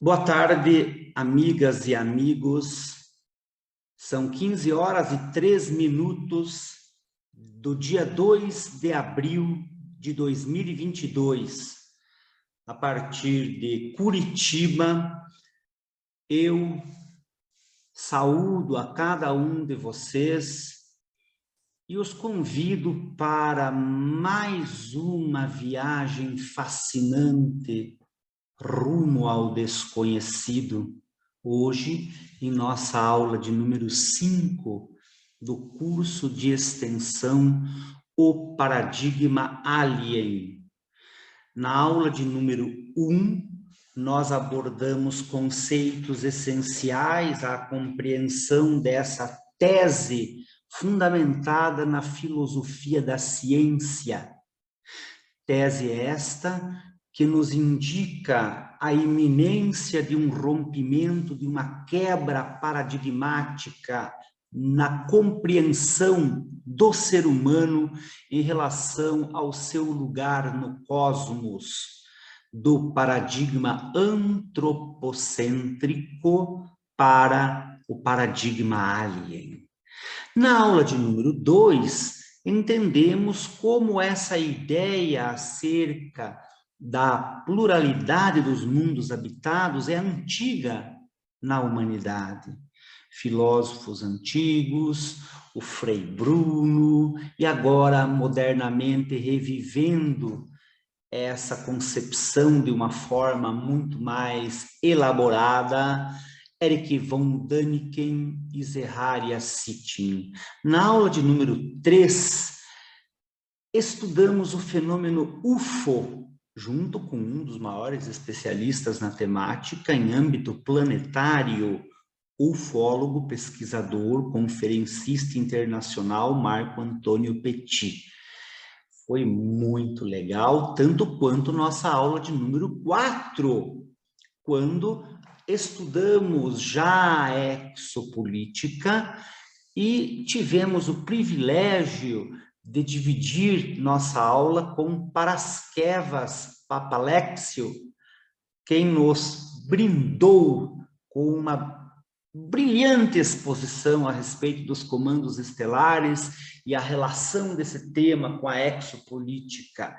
Boa tarde, amigas e amigos. São 15 horas e 3 minutos do dia 2 de abril de 2022. A partir de Curitiba, eu saúdo a cada um de vocês e os convido para mais uma viagem fascinante rumo ao desconhecido, hoje em nossa aula de número 5 do curso de extensão O Paradigma Alien. Na aula de número 1, nós abordamos conceitos essenciais à compreensão dessa tese fundamentada na filosofia da ciência. Tese esta que nos indica a iminência de um rompimento, de uma quebra paradigmática na compreensão do ser humano em relação ao seu lugar no cosmos, do paradigma antropocêntrico para o paradigma alien. Na aula de número 2, entendemos como essa ideia acerca da pluralidade dos mundos habitados é antiga na humanidade. Filósofos antigos, o Frei Bruno, e agora modernamente revivendo essa concepção de uma forma muito mais elaborada, Erich von Däniken e Zecharia Sitchin. Na aula de número 3, estudamos o fenômeno UFO, junto com um dos maiores especialistas na temática em âmbito planetário, ufólogo, pesquisador, conferencista internacional Marco Antônio Petit. Foi muito legal, tanto quanto nossa aula de número 4, quando estudamos já a exopolítica e tivemos o privilégio de dividir nossa aula com Paraskevas Papalexio, quem nos brindou com uma brilhante exposição a respeito dos comandos estelares e a relação desse tema com a exopolítica.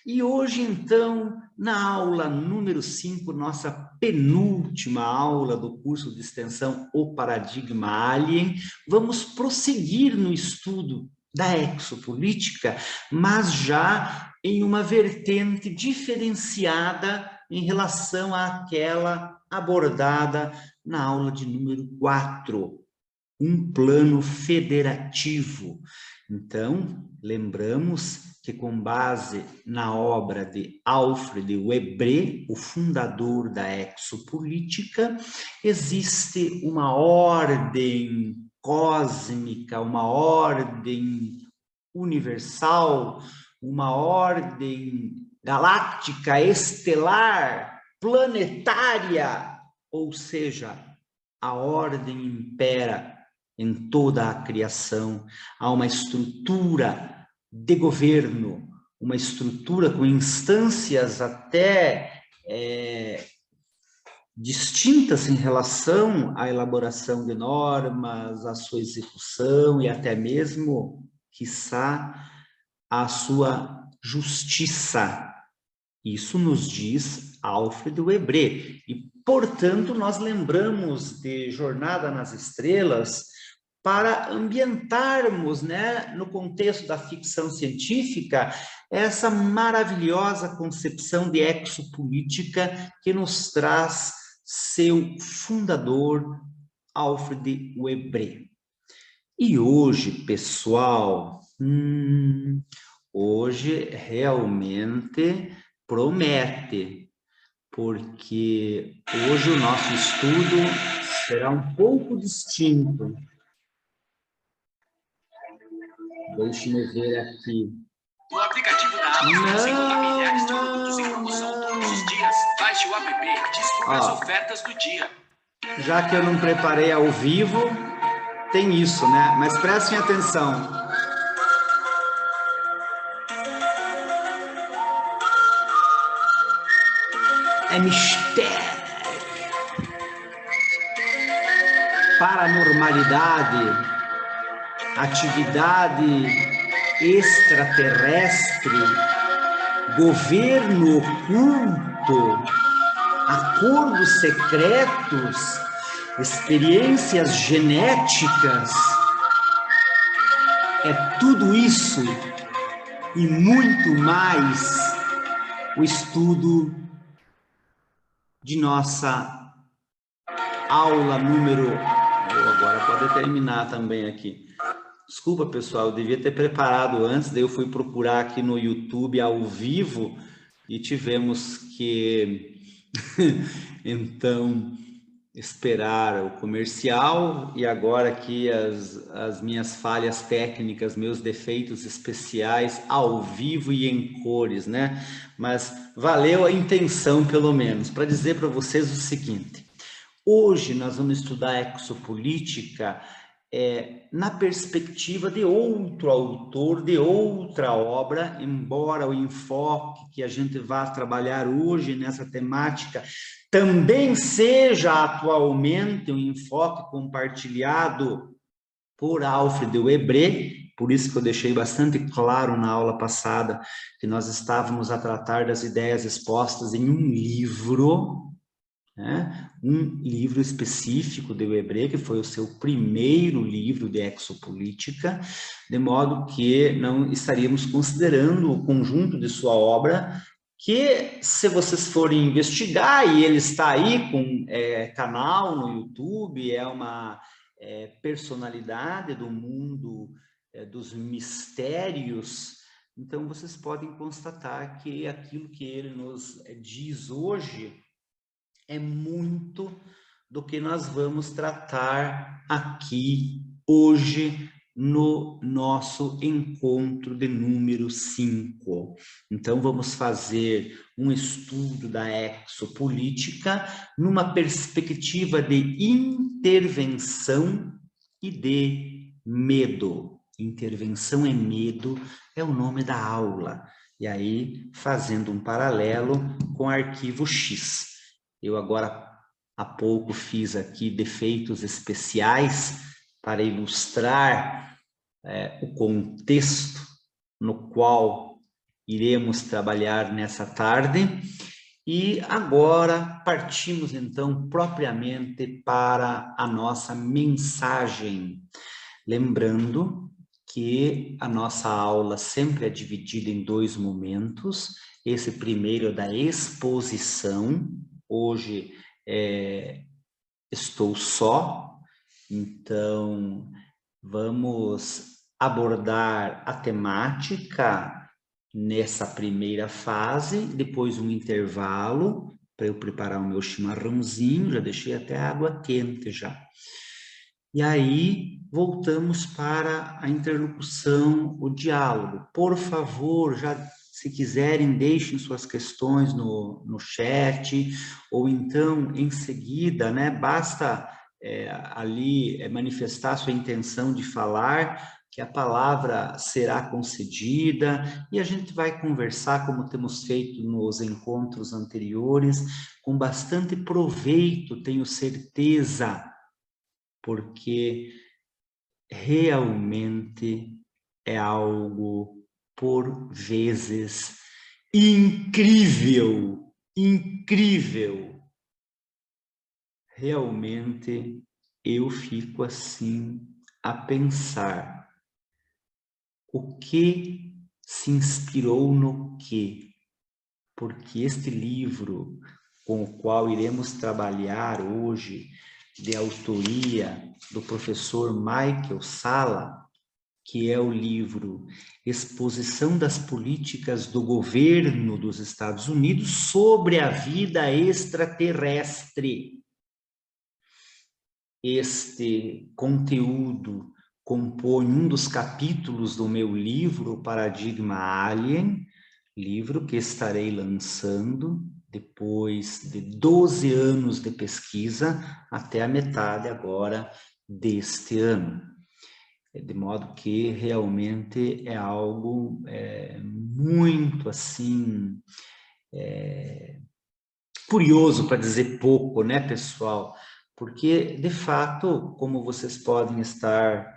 E hoje, então, na aula número 5, nossa penúltima aula do curso de extensão O Paradigma Alien, vamos prosseguir no estudo da exopolítica, mas já em uma vertente diferenciada em relação àquela abordada na aula de número 4, um plano federativo. Então, lembramos que com base na obra de Alfred Webre, o fundador da exopolítica, existe uma ordem cósmica, uma ordem universal, uma ordem galáctica, estelar, planetária, ou seja, a ordem impera em toda a criação. Há uma estrutura de governo, uma estrutura com instâncias até distintas em relação à elaboração de normas, à sua execução e até mesmo, quiçá, à sua justiça. Isso nos diz Alfred Webre. E, portanto, nós lembramos de Jornada nas Estrelas para ambientarmos, né, no contexto da ficção científica, essa maravilhosa concepção de exopolítica que nos traz seu fundador, Alfred Webre. E hoje, pessoal, hoje realmente promete, porque hoje o nosso estudo será um pouco distinto. Deixe-me ver aqui. O aplicativo da Amazon você encontra milhares de produtos em promoção todos os dias. Baixe o app e descubra as ofertas do dia. Já que eu não preparei ao vivo, tem isso, né? Mas prestem atenção. É mistério. paranormalidade, atividade extraterrestre, governo oculto, acordos secretos, experiências genéticas, é tudo isso e muito mais o estudo de nossa aula número... Agora pode terminar também aqui. Desculpa, pessoal, eu devia ter preparado antes, daí eu fui procurar aqui no YouTube ao vivo e tivemos que, então, esperar o comercial e agora aqui as minhas falhas técnicas, meus defeitos especiais ao vivo e em cores, né? Mas valeu a intenção, pelo menos, para dizer para vocês o seguinte. Hoje nós vamos estudar exopolítica na perspectiva de outro autor, de outra obra, embora o enfoque que a gente vai trabalhar hoje nessa temática também seja atualmente um enfoque compartilhado por Alfred Webre, por isso que eu deixei bastante claro na aula passada que nós estávamos a tratar das ideias expostas em um livro, né? Um livro específico de Webre, que foi o seu primeiro livro de exopolítica, de modo que não estaríamos considerando o conjunto de sua obra, que se vocês forem investigar, e ele está aí com canal no YouTube, é uma personalidade do mundo dos mistérios, então vocês podem constatar que aquilo que ele nos diz hoje é muito do que nós vamos tratar aqui hoje no nosso encontro de número 5. Então, vamos fazer um estudo da exopolítica numa perspectiva de intervenção e de medo. Intervenção e medo é o nome da aula. E aí, fazendo um paralelo com arquivo X. Eu agora, há pouco, fiz aqui defeitos especiais para ilustrar o contexto no qual iremos trabalhar nessa tarde. E agora partimos, então, propriamente para a nossa mensagem. Lembrando que a nossa aula sempre é dividida em 2 momentos. Esse primeiro é da exposição. Hoje estou só, então vamos abordar a temática nessa primeira fase, depois um intervalo para eu preparar o meu chimarrãozinho, já deixei até a água quente já. E aí voltamos para a interlocução, o diálogo. Por favor, já... Se quiserem, deixem suas questões no chat, ou então, em seguida, né, basta ali manifestar sua intenção de falar, que a palavra será concedida, e a gente vai conversar, como temos feito nos encontros anteriores, com bastante proveito, tenho certeza, porque realmente é algo... por vezes, incrível, incrível. Realmente, eu fico assim a pensar, o que se inspirou no quê? Porque este livro, com o qual iremos trabalhar hoje, de autoria do professor Michael Salla, que é o livro Exposição das Políticas do Governo dos Estados Unidos sobre a Vida Extraterrestre. Este conteúdo compõe um dos capítulos do meu livro Paradigma Alien, livro que estarei lançando depois de 12 anos de pesquisa, até a metade agora deste ano. De modo que realmente é algo muito assim curioso, para dizer pouco, né, pessoal? porque, de fato, como vocês podem estar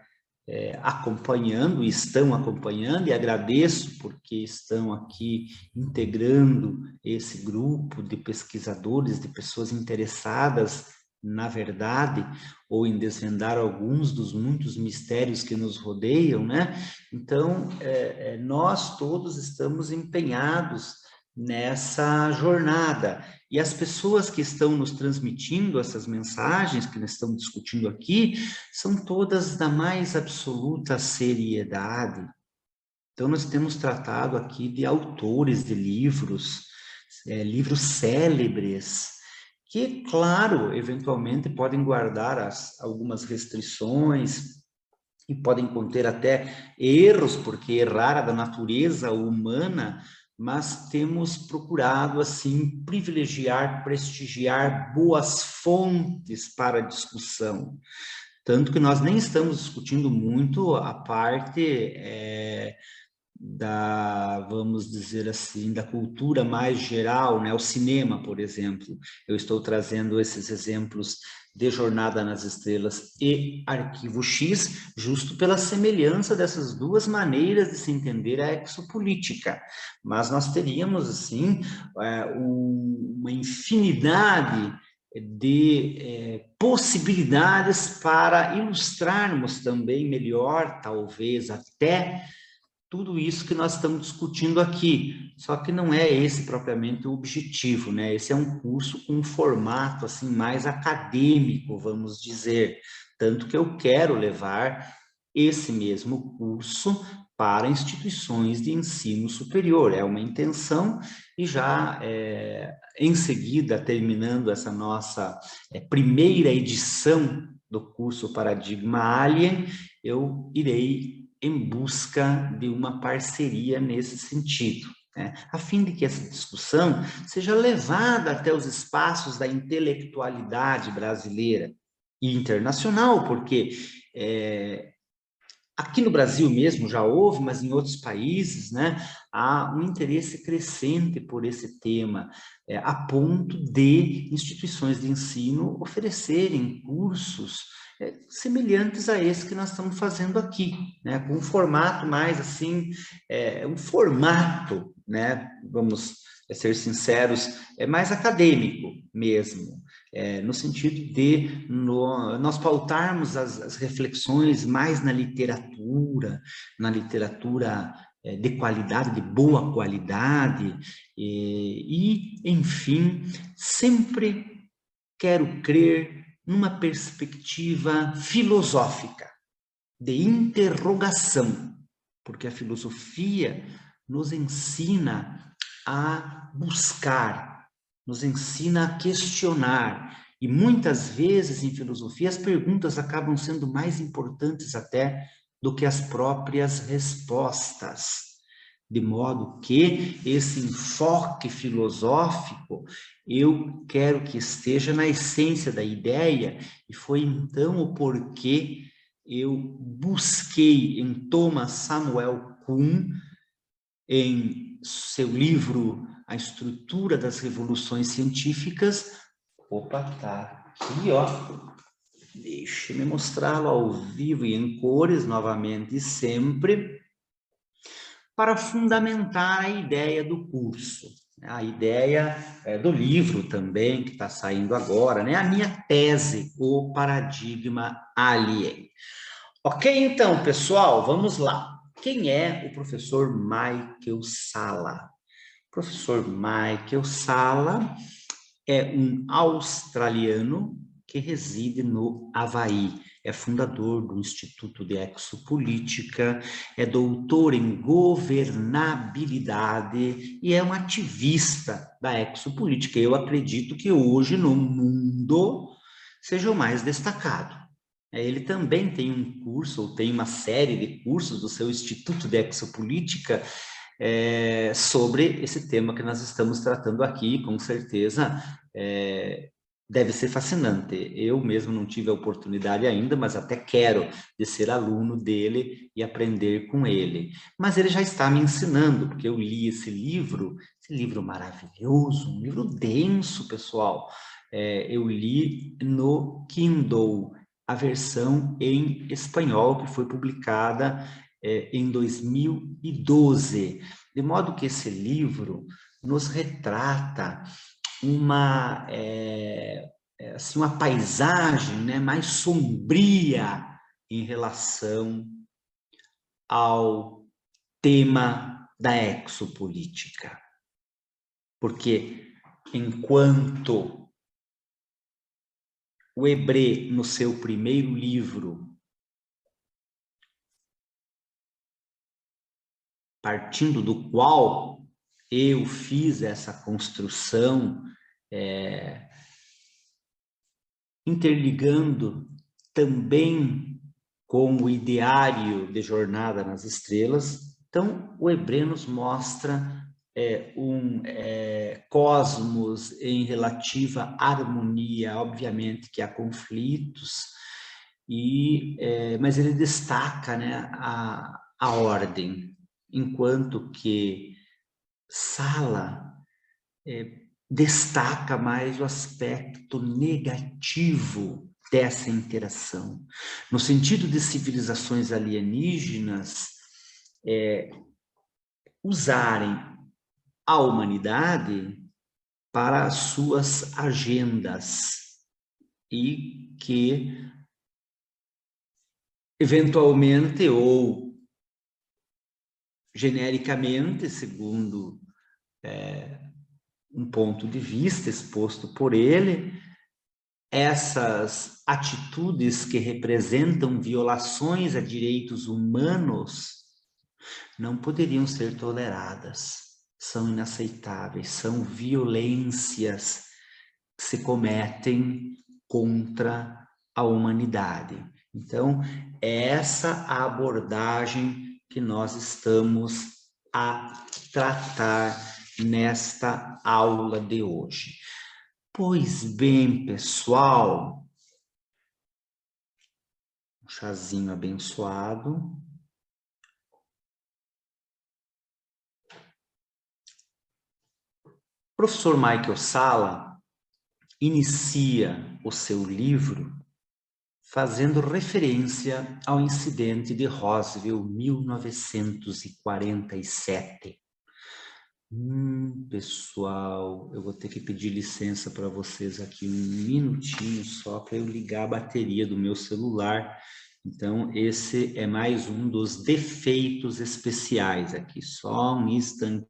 acompanhando, e estão acompanhando, e agradeço porque estão aqui integrando esse grupo de pesquisadores, de pessoas interessadas na verdade, ou em desvendar alguns dos muitos mistérios que nos rodeiam, né? Então, nós todos estamos empenhados nessa jornada. E as pessoas que estão nos transmitindo essas mensagens que nós estamos discutindo aqui, são todas da mais absoluta seriedade. Então, nós temos tratado aqui de autores de livros, livros célebres, que, claro, eventualmente podem guardar algumas restrições e podem conter até erros, porque errar é da natureza humana, mas temos procurado, assim, privilegiar, prestigiar boas fontes para a discussão. Tanto que nós nem estamos discutindo muito a parte vamos dizer assim, da cultura mais geral, né? O cinema, por exemplo. Eu estou trazendo esses exemplos de Jornada nas Estrelas e Arquivo X, justo pela semelhança dessas duas maneiras de se entender a exopolítica. Mas nós teríamos, assim, uma infinidade de possibilidades para ilustrarmos também melhor, talvez até, tudo isso que nós estamos discutindo aqui, só que não é esse propriamente o objetivo, né? Esse é um curso com um formato assim mais acadêmico, vamos dizer, tanto que eu quero levar esse mesmo curso para instituições de ensino superior, é uma intenção, e já em seguida, terminando essa nossa primeira edição do curso Paradigma Alien, eu irei em busca de uma parceria nesse sentido, né? A fim de que essa discussão seja levada até os espaços da intelectualidade brasileira e internacional, porque aqui no Brasil mesmo já houve, mas em outros países, né, há um interesse crescente por esse tema, a ponto de instituições de ensino oferecerem cursos semelhantes a esse que nós estamos fazendo aqui, né, com um formato mais assim, um formato, né, vamos ser sinceros, mais acadêmico mesmo. No sentido de nós pautarmos as reflexões mais na literatura de qualidade, de boa qualidade, enfim, sempre quero crer numa perspectiva filosófica, de interrogação, porque a filosofia nos ensina a buscar, nos ensina a questionar, e muitas vezes em filosofia as perguntas acabam sendo mais importantes até do que as próprias respostas, de modo que esse enfoque filosófico eu quero que esteja na essência da ideia, e foi então o porquê eu busquei em Thomas Samuel Kuhn, em seu livro A Estrutura das Revoluções Científicas. Opa, tá aqui, ó. Deixe-me mostrá-lo ao vivo e em cores, novamente e sempre, para fundamentar a ideia do curso, a ideia do livro também, que está saindo agora, né? A minha tese, O Paradigma Alien. Ok, então, pessoal, vamos lá. Quem é o professor Michael Salla? O professor Michael Salla é um australiano que reside no Havaí. É fundador do Instituto de Exopolítica, é doutor em governabilidade e é um ativista da exopolítica. Eu acredito que hoje no mundo seja o mais destacado. Ele também tem um curso, ou tem uma série de cursos do seu Instituto de Exopolítica sobre esse tema que nós estamos tratando aqui. Com certeza deve ser fascinante. Eu mesmo não tive a oportunidade ainda, mas até quero de ser aluno dele e aprender com ele. Mas ele já está me ensinando, porque eu li esse livro maravilhoso, um livro denso, pessoal. eu li no Kindle, a versão em espanhol, que foi publicada em 2012. De modo que esse livro nos retrata assim, uma paisagem, né, mais sombria em relação ao tema da exopolítica. Porque enquanto o Hebré, no seu primeiro livro, partindo do qual eu fiz essa construção, interligando também com o ideário de Jornada nas Estrelas. Então, o Hebré nos mostra um cosmos em relativa harmonia. Obviamente que há conflitos, mas ele destaca, né, a ordem, enquanto que Sala destaca mais o aspecto negativo dessa interação, no sentido de civilizações alienígenas usarem a humanidade para as suas agendas e que, eventualmente ou genericamente, segundo um ponto de vista exposto por ele, essas atitudes que representam violações a direitos humanos não poderiam ser toleradas, são inaceitáveis, são violências que se cometem contra a humanidade. Então, é essa a abordagem que nós estamos a tratar nesta aula de hoje. Pois bem, pessoal, um chazinho abençoado. O professor Michael Salla inicia o seu livro fazendo referência ao incidente de Roswell, 1947. Pessoal, eu vou ter que pedir licença para vocês aqui um minutinho só para eu ligar a bateria do meu celular. Então, esse é mais um dos defeitos especiais aqui. Só um instante.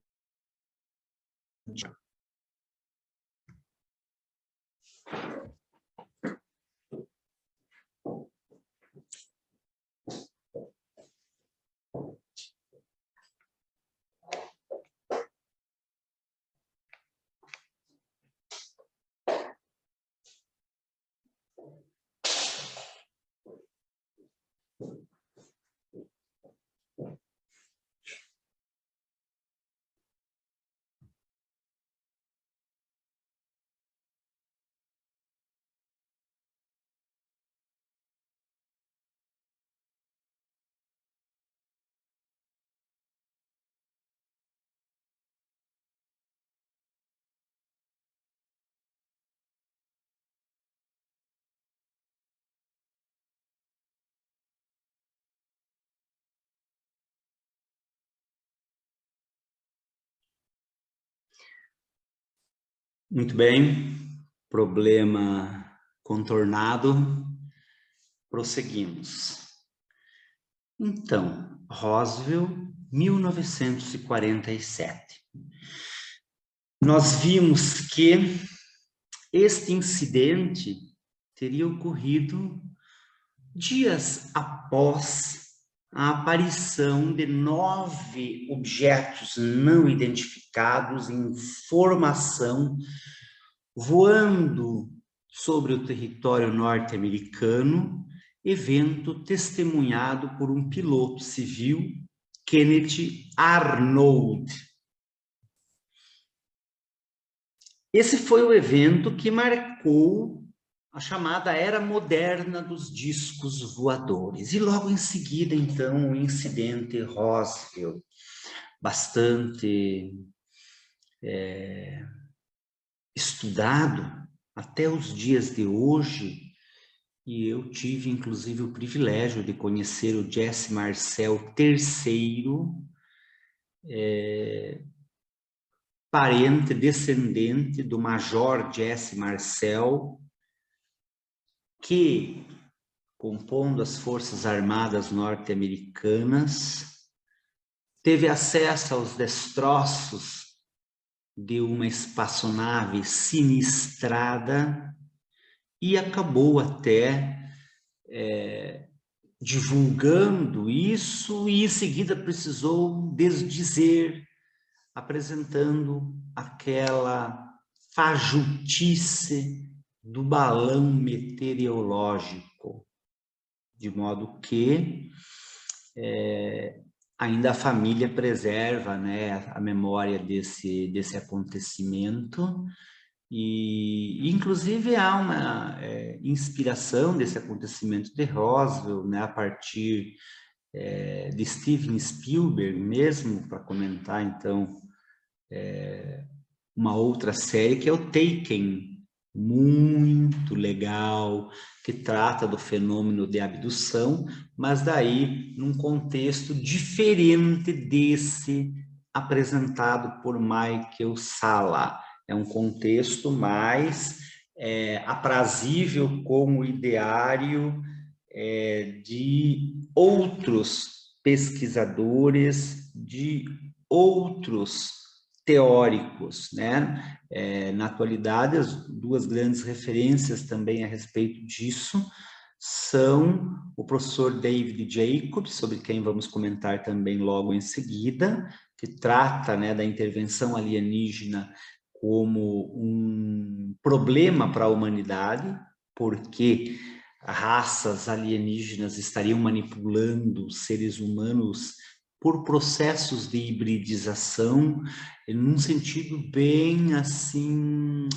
Muito bem, problema contornado, prosseguimos. Então, Roswell, 1947. Nós vimos que este incidente teria ocorrido dias após a aparição de 9 objetos não identificados em formação voando sobre o território norte-americano, evento testemunhado por um piloto civil, Kenneth Arnold. Esse foi o evento que marcou a chamada era moderna dos discos voadores. E logo em seguida, então, o incidente Roswell, bastante estudado, até os dias de hoje, e eu tive inclusive o privilégio de conhecer o Jesse Marcel III, parente, descendente do Major Jesse Marcel, que, compondo as Forças Armadas norte-americanas, teve acesso aos destroços de uma espaçonave sinistrada e acabou até divulgando isso e em seguida precisou desdizer, apresentando aquela fajutice do balão meteorológico, de modo que ainda a família preserva, né, a memória desse acontecimento, e inclusive há uma inspiração desse acontecimento de Roswell, né, a partir de Steven Spielberg mesmo, para comentar então uma outra série que é o Taken, muito legal, que trata do fenômeno de abdução, mas daí num contexto diferente desse apresentado por Michael Salla. É um contexto mais aprazível com o ideário de outros pesquisadores, de outros teóricos, né? Na atualidade, as duas grandes referências também a respeito disso são o professor David Jacobs, sobre quem vamos comentar também logo em seguida, que trata, né, da intervenção alienígena como um problema para a humanidade, porque raças alienígenas estariam manipulando seres humanos por processos de hibridização, num sentido bem assim,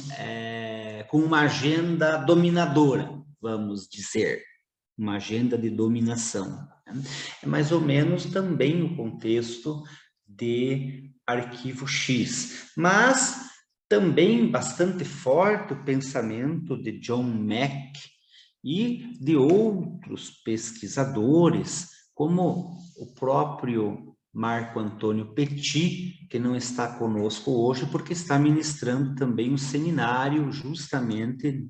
com uma agenda dominadora, vamos dizer, uma agenda de dominação. É mais ou menos também o contexto de Arquivo X, mas também bastante forte o pensamento de John Mack e de outros pesquisadores, como o próprio Marco Antônio Petit, que não está conosco hoje, porque está ministrando também um seminário justamente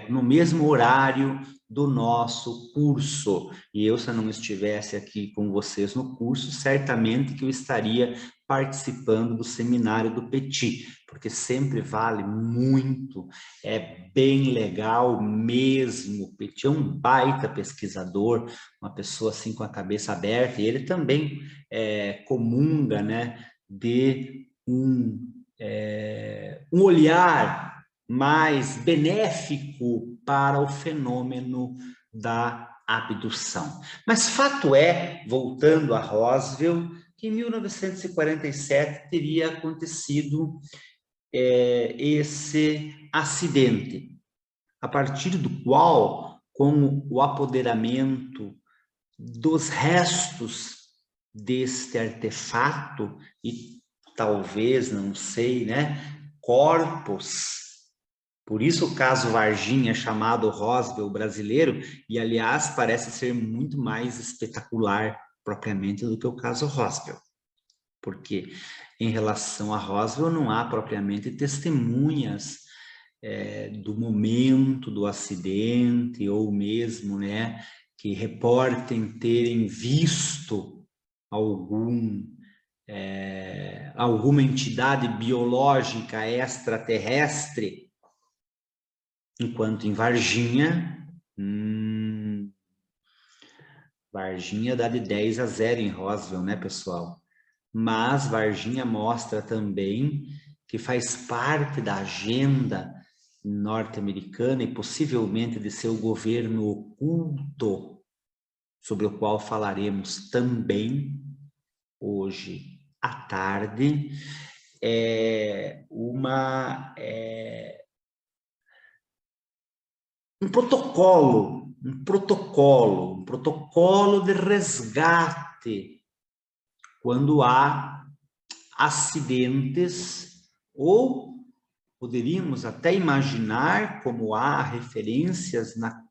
no mesmo horário do nosso curso. E eu, se eu não estivesse aqui com vocês no curso, certamente que eu estaria participando do seminário do Petit, porque sempre vale muito, é bem legal mesmo. O Petit é um baita pesquisador, uma pessoa assim com a cabeça aberta, e ele também comunga, né, de um olhar mais benéfico para o fenômeno da abdução. Mas fato é, voltando a Roswell, que em 1947 teria acontecido esse acidente, a partir do qual, com o apoderamento dos restos deste artefato e talvez, não sei, né, corpos. Por isso o caso Varginha é chamado Roswell brasileiro, e aliás parece ser muito mais espetacular propriamente do que o caso Roswell, porque em relação a Roswell não há propriamente testemunhas do momento do acidente, ou mesmo, né, que reportem terem visto alguma entidade biológica extraterrestre, enquanto em Varginha, Varginha dá de 10-0 em Roswell, né, pessoal? Mas Varginha mostra também que faz parte da agenda norte-americana e possivelmente de seu governo oculto, sobre o qual falaremos também hoje à tarde, um protocolo de resgate quando há acidentes ou poderíamos até imaginar como há referências na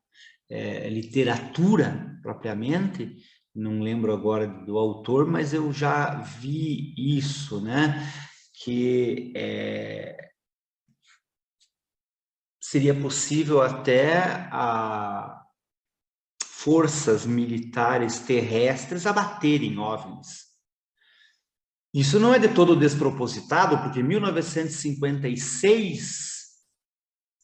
literatura propriamente, não lembro agora do autor, mas eu já vi isso, né? Que seria possível até a forças militares terrestres abaterem OVNIs. Isso não é de todo despropositado, porque em 1956,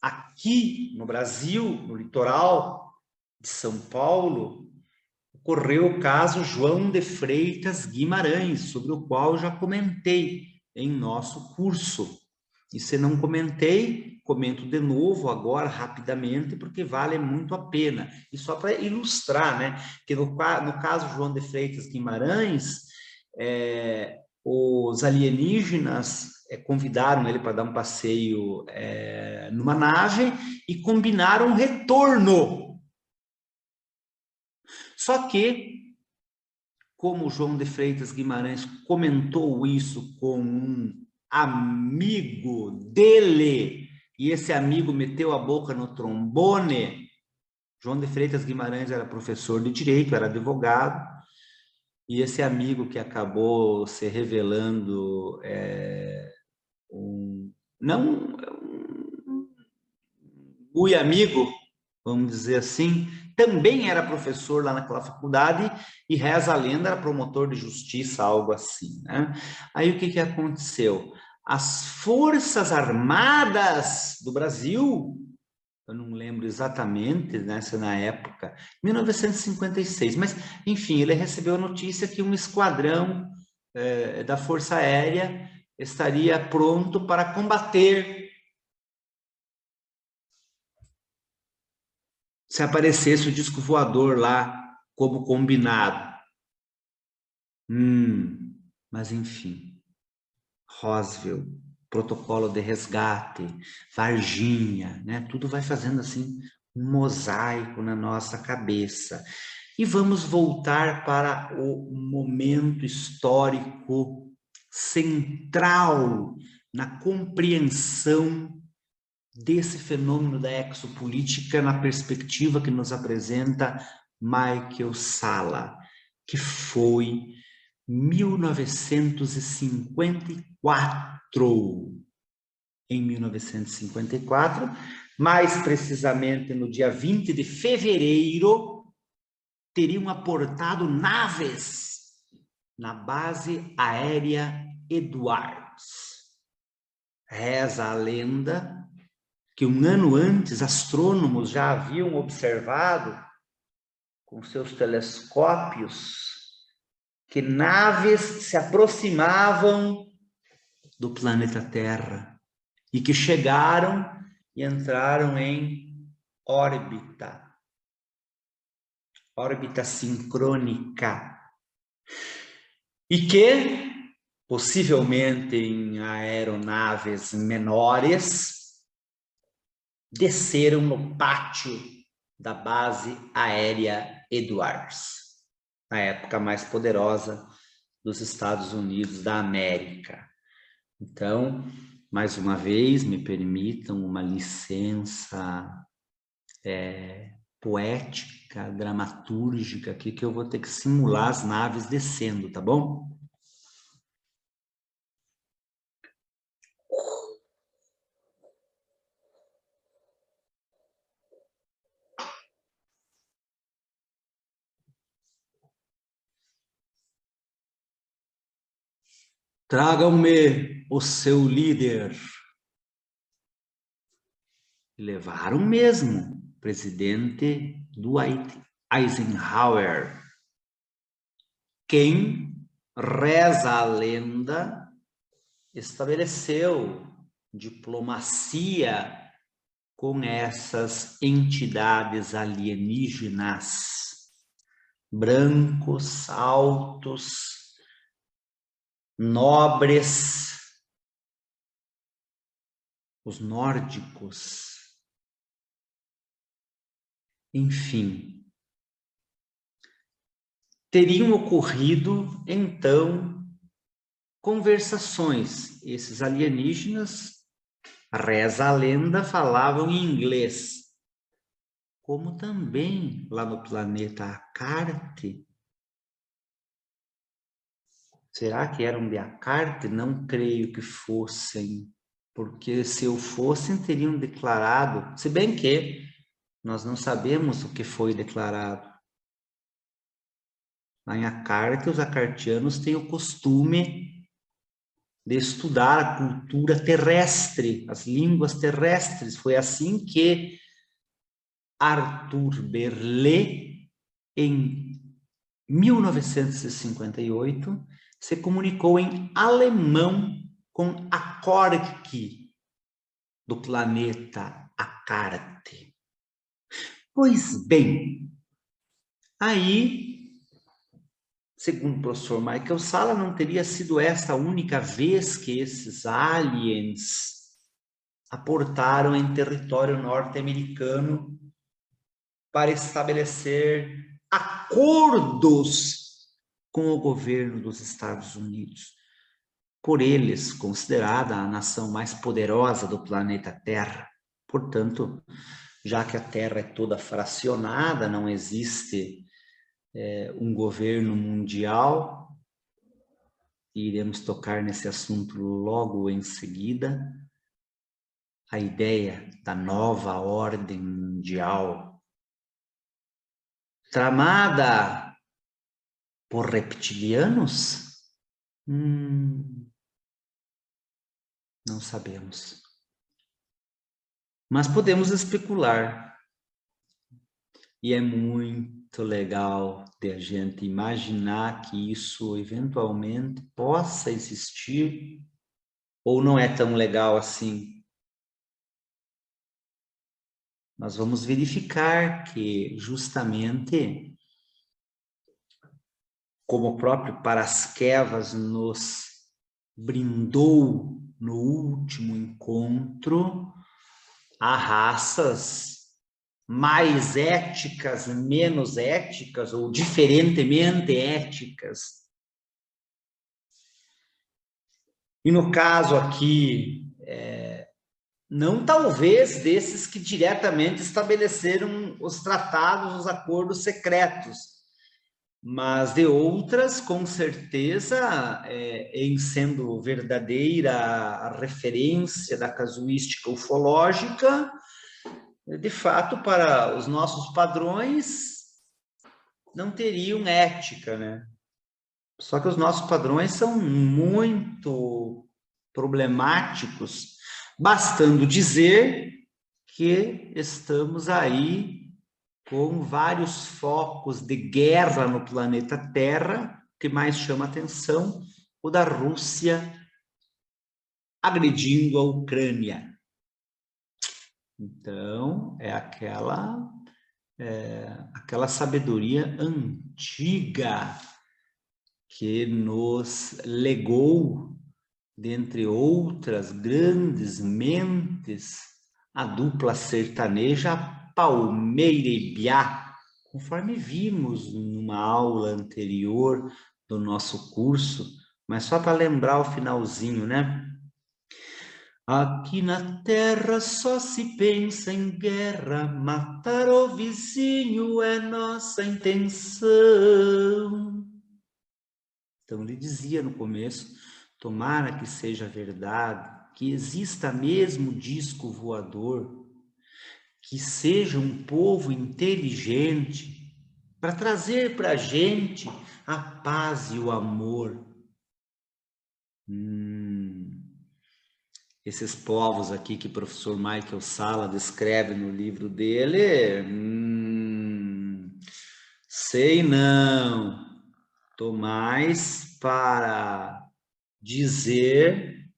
aqui no Brasil, no litoral de São Paulo, ocorreu o caso João de Freitas Guimarães, sobre o qual eu já comentei em nosso curso. E se não comentei, comento de novo agora, rapidamente, porque vale muito a pena. E só para ilustrar, né, que no caso João de Freitas Guimarães, os alienígenas convidaram ele para dar um passeio numa nave e combinaram um retorno. Só que, como o João de Freitas Guimarães comentou isso com um amigo dele, e esse amigo meteu a boca no trombone, João de Freitas Guimarães era professor de direito, era advogado, e esse amigo que acabou se revelando muito amigo, vamos dizer assim, também era professor lá naquela faculdade e reza a lenda, era promotor de justiça, algo assim, né? Aí o que aconteceu? As Forças Armadas do Brasil, eu não lembro exatamente, né, se na época, 1956, mas enfim, ele recebeu a notícia que um esquadrão da Força Aérea estaria pronto para combater se aparecesse o disco voador lá, como combinado. Mas enfim, Roswell, protocolo de resgate, Varginha, né? Tudo vai fazendo assim um mosaico na nossa cabeça. E vamos voltar para o momento histórico central na compreensão desse fenômeno da exopolítica na perspectiva que nos apresenta Michael Salla, que foi 1954. Em 1954, mais precisamente no dia 20 de fevereiro, teriam aportado naves na base aérea Edwards. Reza a lenda que um ano antes astrônomos já haviam observado com seus telescópios que naves se aproximavam do planeta Terra e que chegaram e entraram em órbita sincrônica, e que, possivelmente em aeronaves menores, desceram no pátio da base aérea Edwards, a época mais poderosa dos Estados Unidos da América. Então, mais uma vez, me permitam uma licença poética, dramatúrgica aqui, que eu vou ter que simular as naves descendo, tá bom? Tragam-me o seu líder. Levaram mesmo o presidente Dwight Eisenhower, quem, reza a lenda, estabeleceu diplomacia com essas entidades alienígenas, brancos, altos, nobres, os nórdicos, enfim. Teriam ocorrido, então, conversações. Esses alienígenas Reza a lenda, falavam em inglês. Como também lá no planeta Acarte. Será que eram de Acarte? Não creio que fossem, porque se eu fossem, teriam declarado, se bem que nós não sabemos o que foi declarado. Lá em Acarte, os acartianos têm o costume de estudar a cultura terrestre, as línguas terrestres. Foi assim que Arthur Berlet, em 1958, se comunicou em alemão com a Cork do planeta Acarte. Pois bem, aí, segundo o professor Michael Salla, não teria sido esta a única vez que esses aliens aportaram em território norte-americano para estabelecer acordos com o governo dos Estados Unidos. Por eles, considerada a nação mais poderosa do planeta Terra. Portanto, já que a Terra é toda fracionada, não existe um governo mundial, e iremos tocar nesse assunto logo em seguida, a ideia da nova ordem mundial, tramada por reptilianos? Não sabemos. Mas podemos especular. E é muito legal de a gente imaginar que isso eventualmente possa existir, ou não é tão legal assim. Nós vamos verificar que justamente como o próprio Parasquevas nos brindou no último encontro, há raças mais éticas, menos éticas, ou diferentemente éticas. E no caso aqui, não talvez desses que diretamente estabeleceram os tratados, os acordos secretos, mas de outras, com certeza, em sendo verdadeira a referência da casuística ufológica, de fato, para os nossos padrões, não teriam ética, né? Só que os nossos padrões são muito problemáticos, bastando dizer que estamos aí com vários focos de guerra no planeta Terra. O que mais chama atenção, o da Rússia agredindo a Ucrânia. Então, é aquela sabedoria antiga que nos legou, dentre outras grandes mentes, a dupla sertaneja Palmeira e Biá, conforme vimos numa aula anterior do nosso curso, mas só para lembrar o finalzinho, né? Aqui na terra só se pensa em guerra, matar o vizinho é nossa intenção. Então ele dizia no começo, tomara que seja verdade, que exista mesmo disco voador, que seja um povo inteligente, para trazer para a gente a paz e o amor. Esses povos aqui que o professor Michael Salla descreve no livro dele, sei não, estou mais para dizer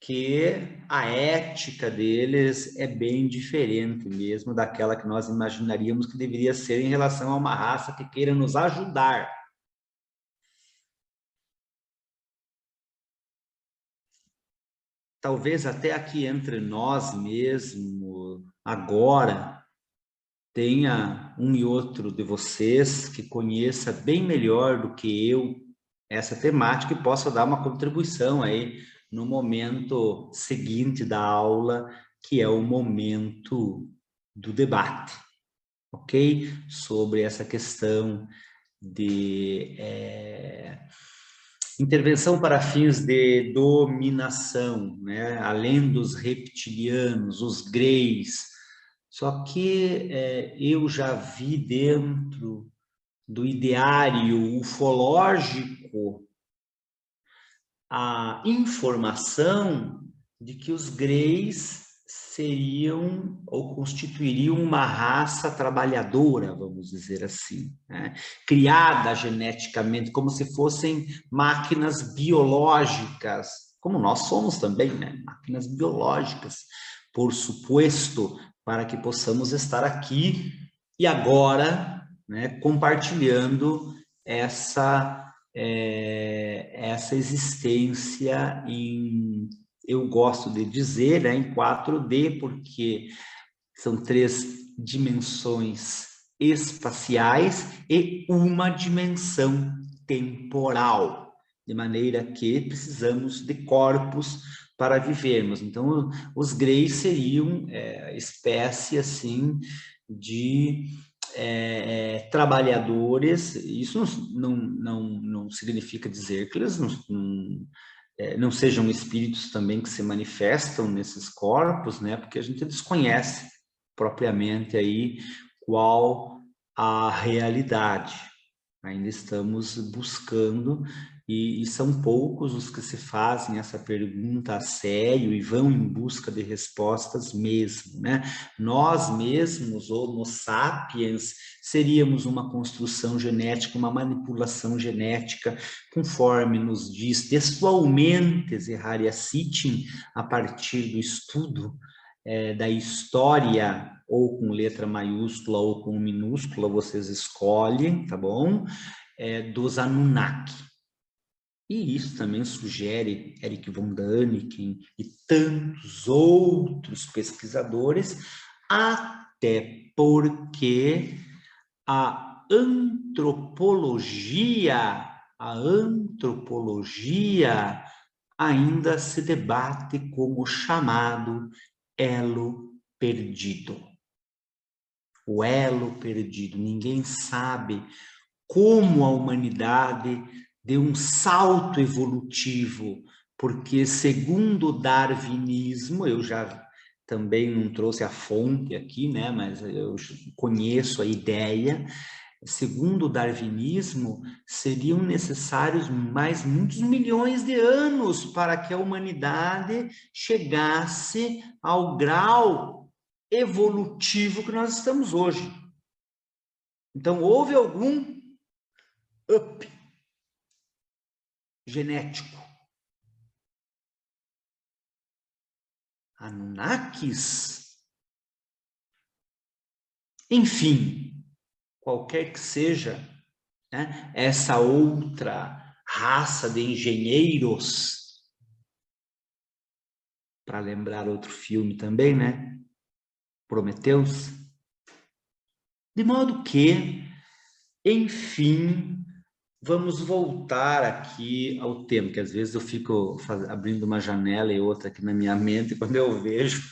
que a ética deles é bem diferente mesmo daquela que nós imaginaríamos que deveria ser em relação a uma raça que queira nos ajudar. Talvez até aqui entre nós mesmo, agora, tenha um e outro de vocês que conheça bem melhor do que eu essa temática e possa dar uma contribuição aí no momento seguinte da aula, que é o momento do debate, ok? Sobre essa questão de intervenção para fins de dominação, né? Além dos reptilianos, os greys. Só que eu já vi dentro do ideário ufológico a informação de que os greys seriam ou constituiriam uma raça trabalhadora, vamos dizer assim, né? Criada geneticamente, como se fossem máquinas biológicas, como nós somos também, né? Máquinas biológicas, por suposto, para que possamos estar aqui e agora, né, compartilhando essa existência eu gosto de dizer, né, em 4D, porque são 3 dimensões espaciais e uma dimensão temporal, de maneira que precisamos de corpos para vivermos. Então, os greys seriam espécie, assim, de trabalhadores. Isso não significa dizer que eles não sejam espíritos também que se manifestam nesses corpos, né? Porque a gente desconhece propriamente aí qual a realidade. Ainda estamos buscando e são poucos os que se fazem essa pergunta a sério e vão em busca de respostas mesmo, né? Nós mesmos, Homo sapiens, seríamos uma construção genética, uma manipulação genética, conforme nos diz textualmente Zeharia Sitchin, a partir do estudo da história, ou com letra maiúscula ou com minúscula, vocês escolhem, tá bom? Dos Anunnaki. E isso também sugere Eric von Däniken e tantos outros pesquisadores, até porque a antropologia ainda se debate com o chamado elo perdido. O elo perdido. Ninguém sabe como a humanidade deu um salto evolutivo, porque segundo o darwinismo, eu já também não trouxe a fonte aqui, né, mas eu conheço a ideia. Segundo o darwinismo, seriam necessários mais muitos milhões de anos para que a humanidade chegasse ao grau evolutivo que nós estamos hoje. Então, houve algum up genético. Anunnakis? Enfim, qualquer que seja, né, essa outra raça de engenheiros, para lembrar outro filme também, né? Prometheus. De modo que, enfim, vamos voltar aqui ao tema, que às vezes eu fico abrindo uma janela e outra aqui na minha mente, e quando eu vejo,